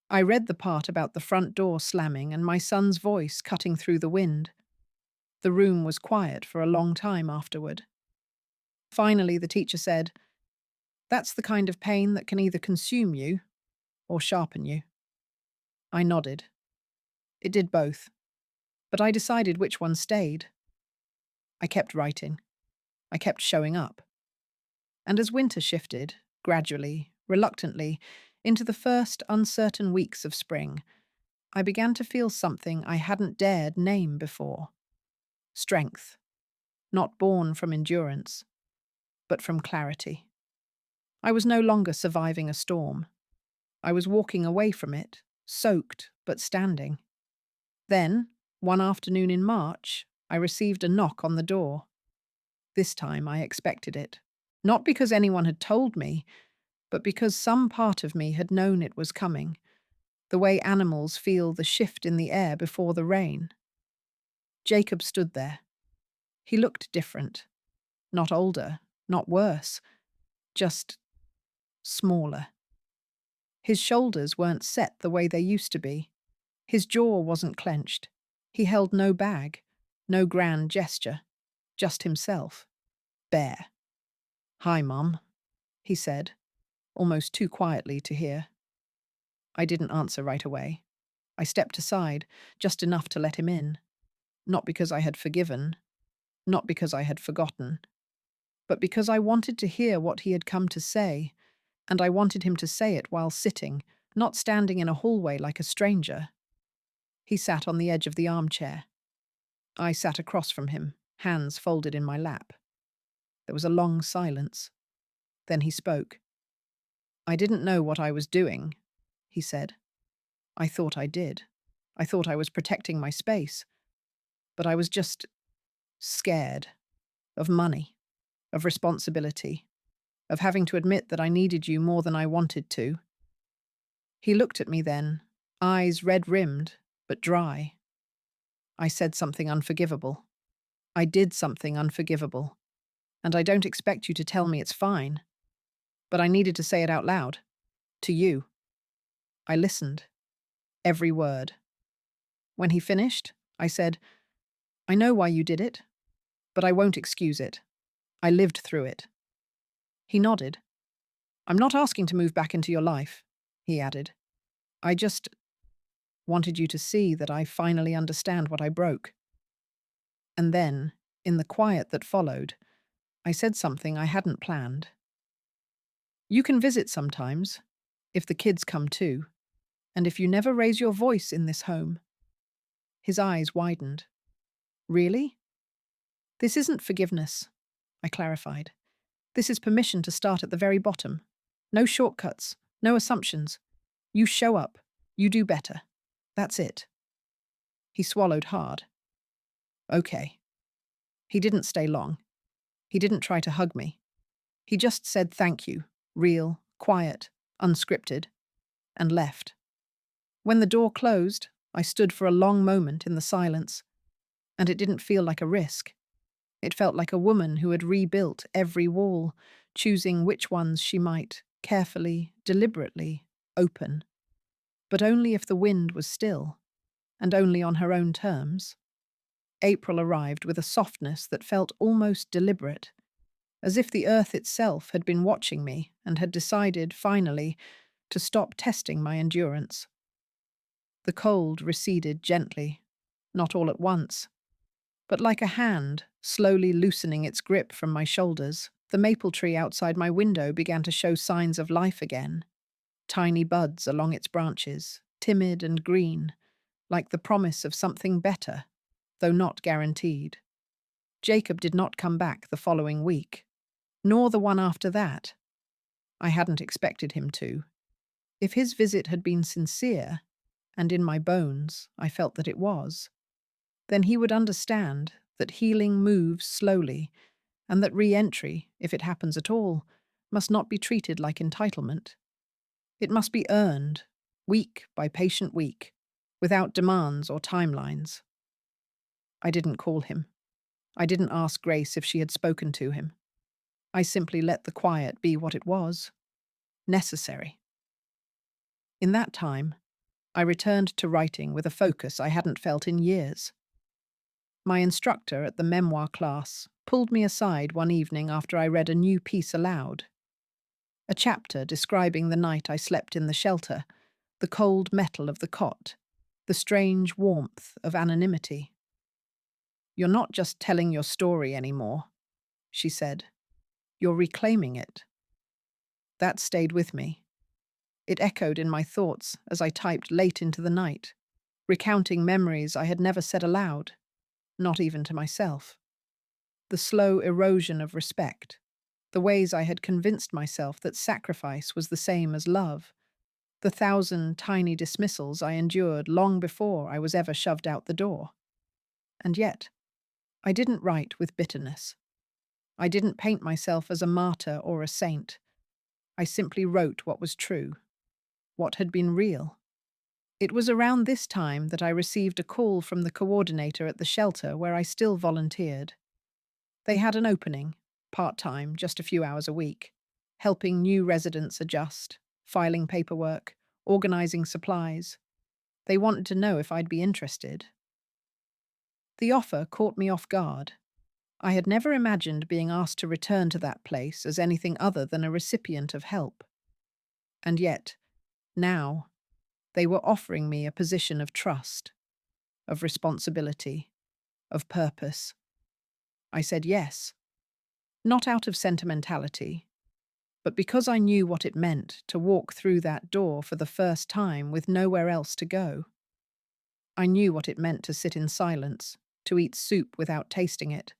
[SPEAKER 1] I read the part about the front door slamming and my son's voice cutting through the wind. The room was quiet for a long time afterward. Finally, the teacher said, "That's the kind of pain that can either consume you or sharpen you." I nodded. It did both, but I decided which one stayed. I kept writing. I kept showing up. And as winter shifted, gradually, reluctantly, into the first uncertain weeks of spring, I began to feel something I hadn't dared name before. Strength, not born from endurance, but from clarity. I was no longer surviving a storm. I was walking away from it, soaked but standing. Then, one afternoon in March, I received a knock on the door. This time I expected it. Not because anyone had told me, but because some part of me had known it was coming, the way animals feel the shift in the air before the rain. Jacob stood there. He looked different. Not older, not worse, just smaller. His shoulders weren't set the way they used to be. His jaw wasn't clenched. He held no bag, no grand gesture, just himself, bare. "Hi, Mum," he said, almost too quietly to hear. I didn't answer right away. I stepped aside, just enough to let him in. Not because I had forgiven, not because I had forgotten, but because I wanted to hear what he had come to say, and I wanted him to say it while sitting, not standing in a hallway like a stranger. He sat on the edge of the armchair. I sat across from him, hands folded in my lap. There was a long silence. Then he spoke. "I didn't know what I was doing," he said. "I thought I did. I thought I was protecting my space. But I was just scared of money, of responsibility, of having to admit that I needed you more than I wanted to." He looked at me then, eyes red-rimmed, but dry. I said something unforgivable. I did something unforgivable. And I don't expect you to tell me it's fine. But I needed to say it out loud. To you. I listened. Every word. When he finished, I said, "I know why you did it, but I won't excuse it. I lived through it." He nodded. "I'm not asking to move back into your life," he added. "I just wanted you to see that I finally understand what I broke." And then, in the quiet that followed, I said something I hadn't planned. "You can visit sometimes, if the kids come too, and if you never raise your voice in this home." His eyes widened. "Really?" "This isn't forgiveness," I clarified. "This is permission to start at the very bottom. No shortcuts, no assumptions. You show up, you do better. That's it." He swallowed hard. "Okay." He didn't stay long. He didn't try to hug me. He just said thank you, real, quiet, unscripted, and left. When the door closed, I stood for a long moment in the silence, and it didn't feel like a risk. It felt like a woman who had rebuilt every wall, choosing which ones she might, carefully, deliberately, open. But only if the wind was still, and only on her own terms. April arrived with a softness that felt almost deliberate, as if the earth itself had been watching me and had decided, finally, to stop testing my endurance. The cold receded gently, not all at once, but like a hand slowly loosening its grip from my shoulders. The maple tree outside my window began to show signs of life again, tiny buds along its branches, timid and green, like the promise of something better, though not guaranteed. Jacob did not come back the following week, nor the one after that. I hadn't expected him to. If his visit had been sincere, and in my bones I felt that it was, then he would understand that healing moves slowly, and that re-entry, if it happens at all, must not be treated like entitlement. It must be earned, week by patient week, without demands or timelines. I didn't call him. I didn't ask Grace if she had spoken to him. I simply let the quiet be what it was, necessary. In that time, I returned to writing with a focus I hadn't felt in years. My instructor at the memoir class pulled me aside one evening after I read a new piece aloud. A chapter describing the night I slept in the shelter, the cold metal of the cot, the strange warmth of anonymity. "You're not just telling your story anymore," she said. "You're reclaiming it." That stayed with me. It echoed in my thoughts as I typed late into the night, recounting memories I had never said aloud, not even to myself. The slow erosion of respect, the ways I had convinced myself that sacrifice was the same as love, the 1,000 tiny dismissals I endured long before I was ever shoved out the door. And yet, I didn't write with bitterness. I didn't paint myself as a martyr or a saint. I simply wrote what was true, what had been real. It was around this time that I received a call from the coordinator at the shelter where I still volunteered. They had an opening, part-time, just a few hours a week, helping new residents adjust, filing paperwork, organizing supplies. They wanted to know if I'd be interested. The offer caught me off guard. I had never imagined being asked to return to that place as anything other than a recipient of help. And yet, now, they were offering me a position of trust, of responsibility, of purpose. I said yes, not out of sentimentality, but because I knew what it meant to walk through that door for the first time with nowhere else to go. I knew what it meant to sit in silence, to eat soup without tasting it,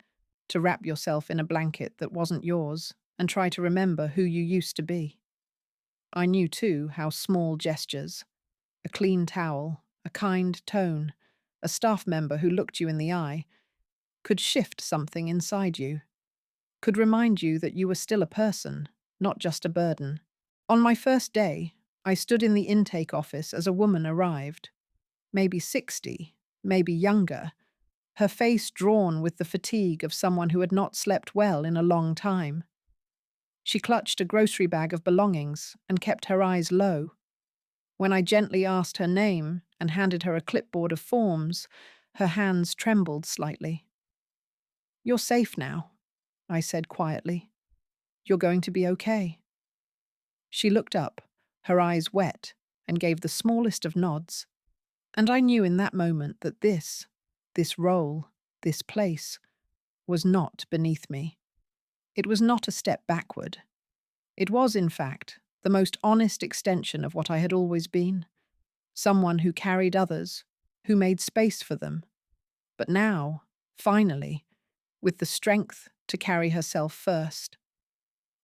[SPEAKER 1] to wrap yourself in a blanket that wasn't yours and try to remember who you used to be. I knew, too, how small gestures, a clean towel, a kind tone, a staff member who looked you in the eye, could shift something inside you, could remind you that you were still a person, not just a burden. On my first day, I stood in the intake office as a woman arrived, maybe 60, maybe younger, her face drawn with the fatigue of someone who had not slept well in a long time. She clutched a grocery bag of belongings and kept her eyes low. When I gently asked her name and handed her a clipboard of forms, her hands trembled slightly. "You're safe now," I said quietly. "You're going to be okay." She looked up, her eyes wet, and gave the smallest of nods. And I knew in that moment that this role, this place, was not beneath me. It was not a step backward. It was, in fact, the most honest extension of what I had always been. Someone who carried others, who made space for them. But now, finally, with the strength to carry herself first.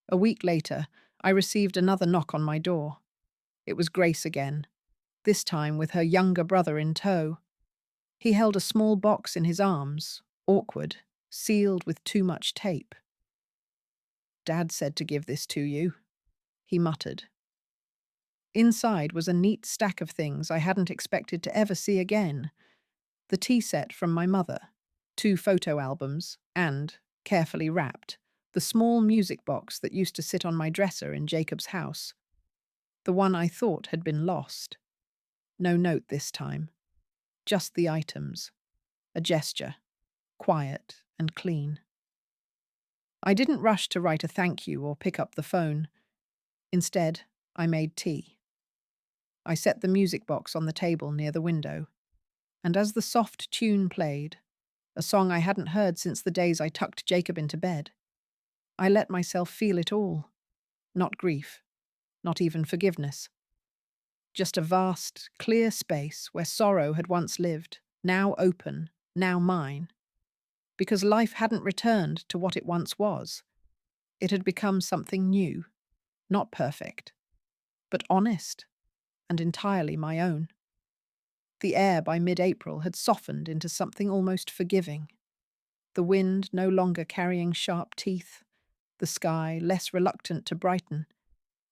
[SPEAKER 1] A week later, I received another knock on my door. It was Grace again, this time with her younger brother in tow. He held a small box in his arms, awkward, sealed with too much tape. "Dad said to give this to you," he muttered. Inside was a neat stack of things I hadn't expected to ever see again. The tea set from my mother, 2 photo albums, and, carefully wrapped, the small music box that used to sit on my dresser in Jacob's house. The one I thought had been lost. No note this time. Just the items. A gesture. Quiet and clean. I didn't rush to write a thank you or pick up the phone. Instead, I made tea. I set the music box on the table near the window, and as the soft tune played, a song I hadn't heard since the days I tucked Jacob into bed, I let myself feel it all. Not grief, not even forgiveness. Just a vast, clear space where sorrow had once lived, now open, now mine. Because life hadn't returned to what it once was. It had become something new, not perfect, but honest and entirely my own. The air by mid-April had softened into something almost forgiving. the wind no longer carrying sharp teeth, the sky less reluctant to brighten,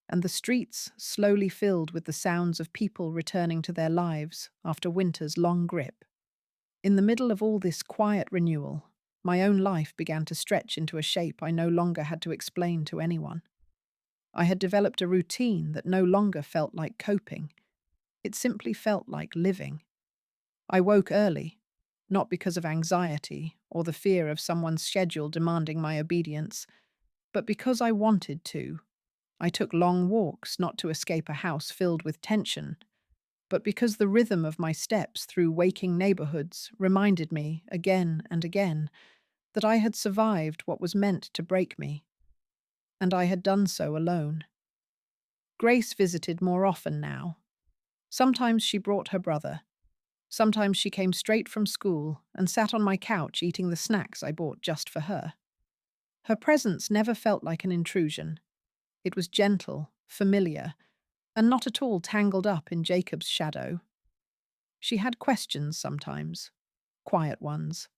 [SPEAKER 1] and the streets slowly filled with the sounds of people returning to their lives after winter's long grip. In the middle of all this quiet renewal, my own life began to stretch into a shape I no longer had to explain to anyone. I had developed a routine that no longer felt like coping. It simply felt like living. I woke early, not because of anxiety or the fear of someone's schedule demanding my obedience, but because I wanted to. I took long walks not to escape a house filled with tension, but because the rhythm of my steps through waking neighborhoods reminded me, again and again, that I had survived what was meant to break me, and I had done so alone. Grace visited more often now. Sometimes she brought her brother. Sometimes she came straight from school and sat on my couch eating the snacks I bought just for her. Her presence never felt like an intrusion. It was gentle, familiar, and not at all tangled up in Jacob's shadow. She had questions sometimes, quiet ones,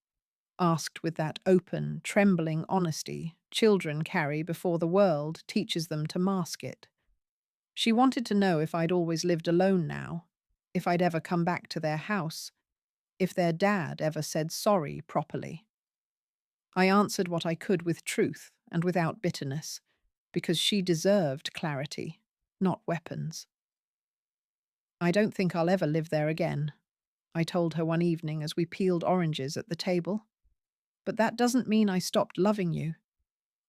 [SPEAKER 1] asked with that open, trembling honesty children carry before the world teaches them to mask it. She wanted to know if I'd always lived alone now, if I'd ever come back to their house, if their dad ever said sorry properly. I answered what I could with truth and without bitterness, because she deserved clarity, not weapons. I don't think I'll ever live there again, I told her one evening as we peeled oranges at the table. But that doesn't mean I stopped loving you.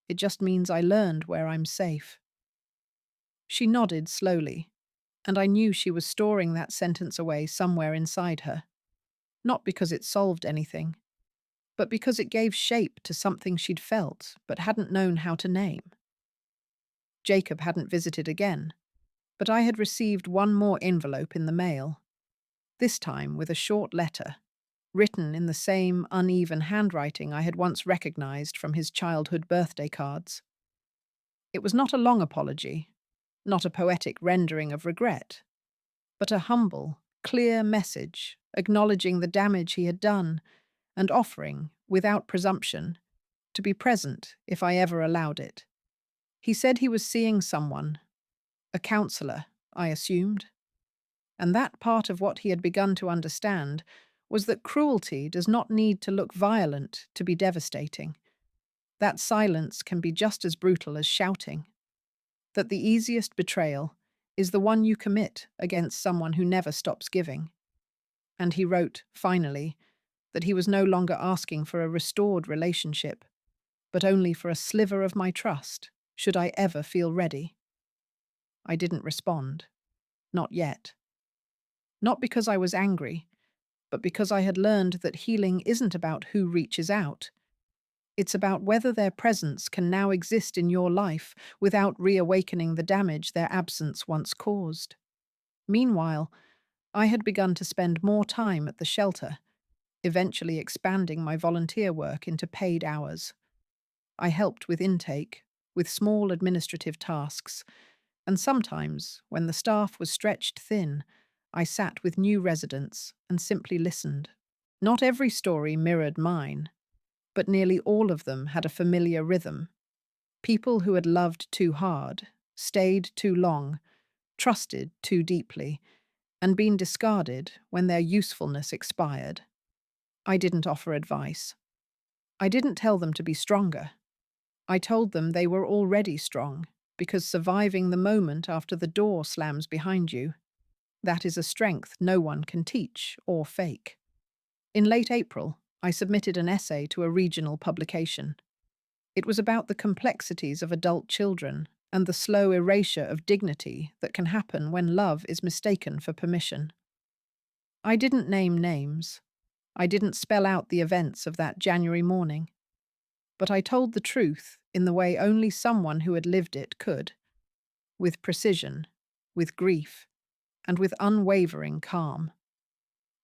[SPEAKER 1] It just means I learned where I'm safe. She nodded slowly, and I knew she was storing that sentence away somewhere inside her. Not because it solved anything, but because it gave shape to something she'd felt but hadn't known how to name. Jacob hadn't visited again, but I had received one more envelope in the mail, this time with a short letter, written in the same uneven handwriting I had once recognized from his childhood birthday cards. It was not a long apology, not a poetic rendering of regret, but a humble, clear message acknowledging the damage he had done and offering, without presumption, to be present if I ever allowed it. He said he was seeing someone, a counselor, I assumed, and that part of what he had begun to understand was that cruelty does not need to look violent to be devastating. That silence can be just as brutal as shouting. That the easiest betrayal is the one you commit against someone who never stops giving. And he wrote, finally, that he was no longer asking for a restored relationship, but only for a sliver of my trust, should I ever feel ready. I didn't respond. Not yet. Not because I was angry, but because I had learned that healing isn't about who reaches out. It's about whether their presence can now exist in your life without reawakening the damage their absence once caused. Meanwhile, I had begun to spend more time at the shelter, eventually expanding my volunteer work into paid hours. I helped with intake, with small administrative tasks, and sometimes, when the staff was stretched thin, I sat with new residents and simply listened. Not every story mirrored mine, but nearly all of them had a familiar rhythm. People who had loved too hard, stayed too long, trusted too deeply, and been discarded when their usefulness expired. I didn't offer advice. I didn't tell them to be stronger. I told them they were already strong, because surviving the moment after the door slams behind you, that is a strength no one can teach or fake. In late April, I submitted an essay to a regional publication. It was about the complexities of adult children and the slow erasure of dignity that can happen when love is mistaken for permission. I didn't name names. I didn't spell out the events of that January morning. But I told the truth in the way only someone who had lived it could, with precision, with grief, and with unwavering calm.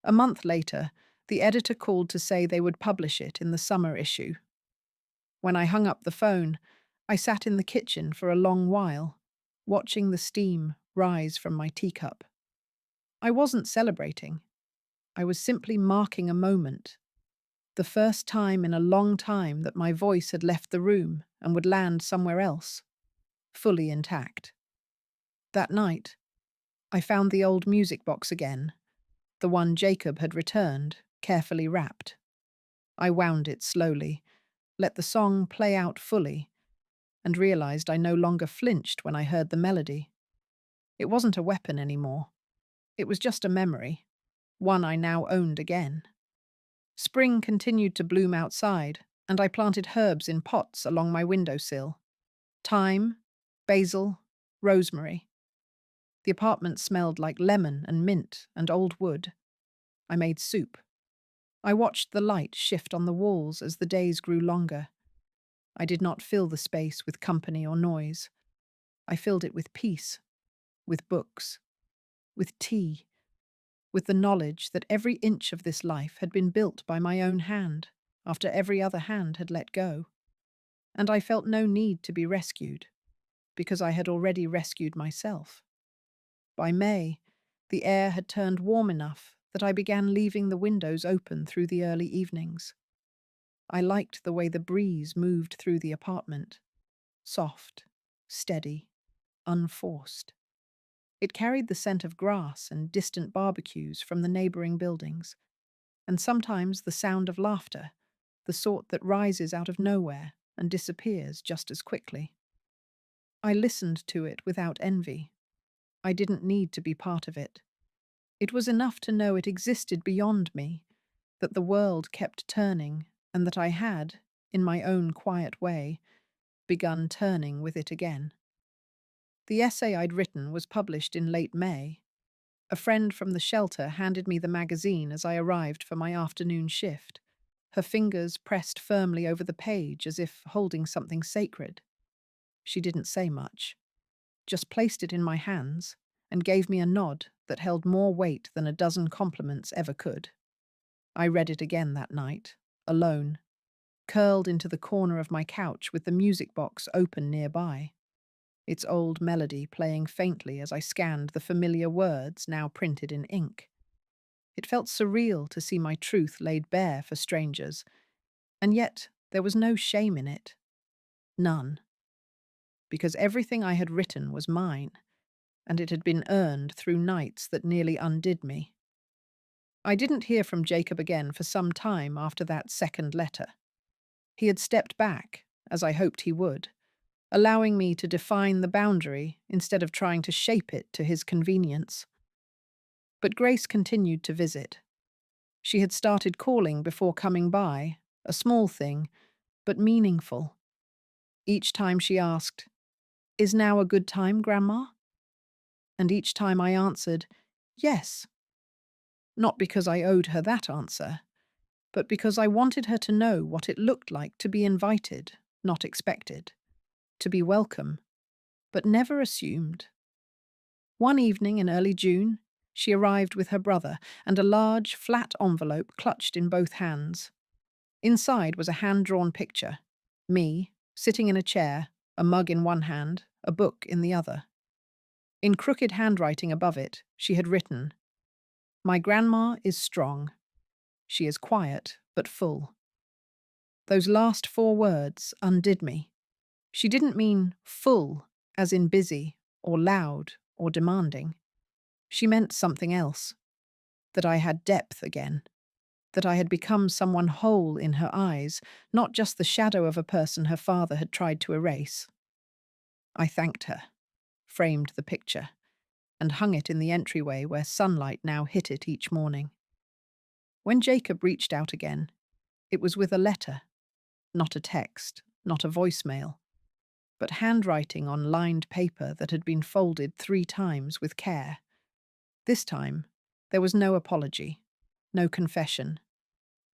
[SPEAKER 1] A month later, the editor called to say they would publish it in the summer issue. When I hung up the phone, I sat in the kitchen for a long while, watching the steam rise from my teacup. I wasn't celebrating. I was simply marking a moment. The first time in a long time that my voice had left the room and would land somewhere else, fully intact. That night, I found the old music box again, the one Jacob had returned, carefully wrapped. I wound it slowly, let the song play out fully, and realized I no longer flinched when I heard the melody. It wasn't a weapon anymore. It was just a memory, one I now owned again. Spring continued to bloom outside, and I planted herbs in pots along my windowsill. Thyme, basil, rosemary. The apartment smelled like lemon and mint and old wood. I made soup. I watched the light shift on the walls as the days grew longer. I did not fill the space with company or noise. I filled it with peace, with books, with tea, with the knowledge that every inch of this life had been built by my own hand, after every other hand had let go. And I felt no need to be rescued, because I had already rescued myself. By May, the air had turned warm enough that I began leaving the windows open through the early evenings. I liked the way the breeze moved through the apartment, soft, steady, unforced. It carried the scent of grass and distant barbecues from the neighboring buildings, and sometimes the sound of laughter, the sort that rises out of nowhere and disappears just as quickly. I listened to it without envy. I didn't need to be part of it. It was enough to know it existed beyond me, that the world kept turning, and that I had, in my own quiet way, begun turning with it again. The essay I'd written was published in late May. A friend from the shelter handed me the magazine as I arrived for my afternoon shift, her fingers pressed firmly over the page as if holding something sacred. She didn't say much, just placed it in my hands and gave me a nod that held more weight than a dozen compliments ever could. I read it again that night, alone, curled into the corner of my couch with the music box open nearby, its old melody playing faintly as I scanned the familiar words now printed in ink. It felt surreal to see my truth laid bare for strangers, and yet there was no shame in it. None. Because everything I had written was mine, and it had been earned through nights that nearly undid me. I didn't hear from Jacob again for some time after that second letter. He had stepped back, as I hoped he would, allowing me to define the boundary instead of trying to shape it to his convenience. But Grace continued to visit. She had started calling before coming by, a small thing, but meaningful. Each time she asked, "Is now a good time, Grandma?" And each time I answered, "Yes." Not because I owed her that answer, but because I wanted her to know what it looked like to be invited, not expected, to be welcome, but never assumed. One evening in early June, she arrived with her brother and a large, flat envelope clutched in both hands. Inside was a hand-drawn picture, me, sitting in a chair, a mug in one hand, a book in the other. In crooked handwriting above it, she had written, "My grandma is strong. She is quiet, but full." Those last 4 words undid me. She didn't mean full, as in busy, or loud, or demanding. She meant something else. That I had depth again. That I had become someone whole in her eyes, not just the shadow of a person her father had tried to erase. I thanked her, framed the picture, and hung it in the entryway where sunlight now hit it each morning. When Jacob reached out again, it was with a letter, not a text, not a voicemail, but handwriting on lined paper that had been folded 3 times with care. This time, there was no apology, no confession,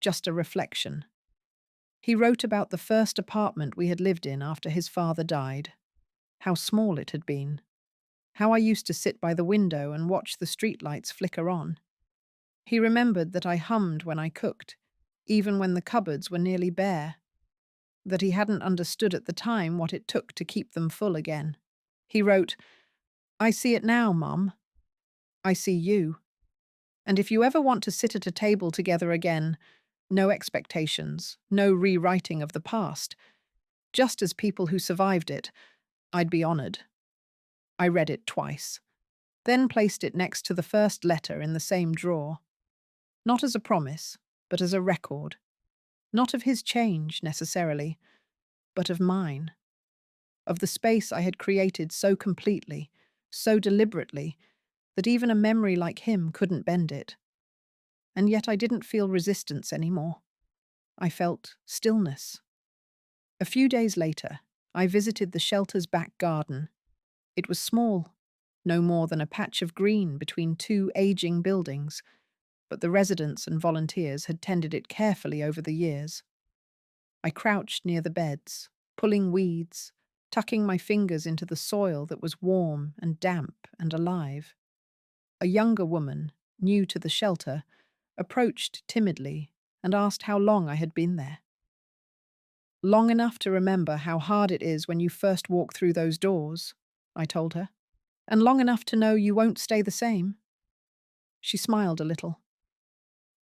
[SPEAKER 1] just a reflection. He wrote about the first apartment we had lived in after his father died, how small it had been, how I used to sit by the window and watch the streetlights flicker on. He remembered that I hummed when I cooked, even when the cupboards were nearly bare, that he hadn't understood at the time what it took to keep them full again. He wrote, "I see it now, Mum. I see you. And if you ever want to sit at a table together again, No expectations, no rewriting of the past. Just as people who survived it, I'd be honored. I read it twice, then placed it next to the first letter in the same drawer. Not as a promise, but as a record. Not of his change, necessarily, but of mine. Of the space I had created so completely, so deliberately, that even a memory like him couldn't bend it. And yet I didn't feel resistance anymore. I felt stillness. A few days later, I visited the shelter's back garden. It was small, no more than a patch of green between two aging buildings, but the residents and volunteers had tended it carefully over the years. I crouched near the beds, pulling weeds, tucking my fingers into the soil that was warm and damp and alive. A younger woman, new to the shelter, approached timidly and asked how long I had been there. Long enough to remember how hard it is when you first walk through those doors, I told her, and long enough to know you won't stay the same. She smiled a little.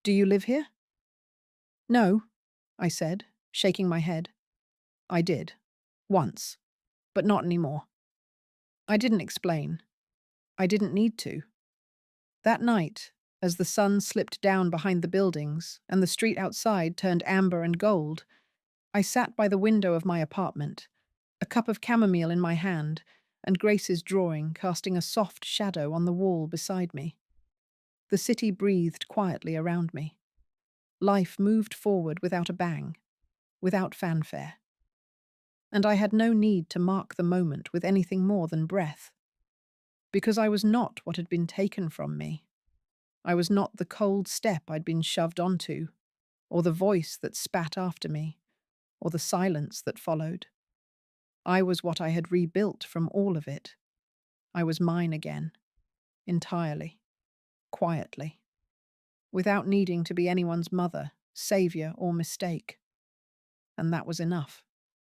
[SPEAKER 1] Do you live here? No, I said, shaking my head. I did. Once. But not anymore. I didn't explain. I didn't need to. That night, as the sun slipped down behind the buildings and the street outside turned amber and gold, I sat by the window of my apartment, a cup of chamomile in my hand and Grace's drawing casting a soft shadow on the wall beside me. The city breathed quietly around me. Life moved forward without a bang, without fanfare. And I had no need to mark the moment with anything more than breath. Because I was not what had been taken from me. I was not the cold step I'd been shoved onto, or the voice that spat after me, or the silence that followed. I was what I had rebuilt from all of it. I was mine again, entirely, quietly, without needing to be anyone's mother, savior, or mistake. And that was enough.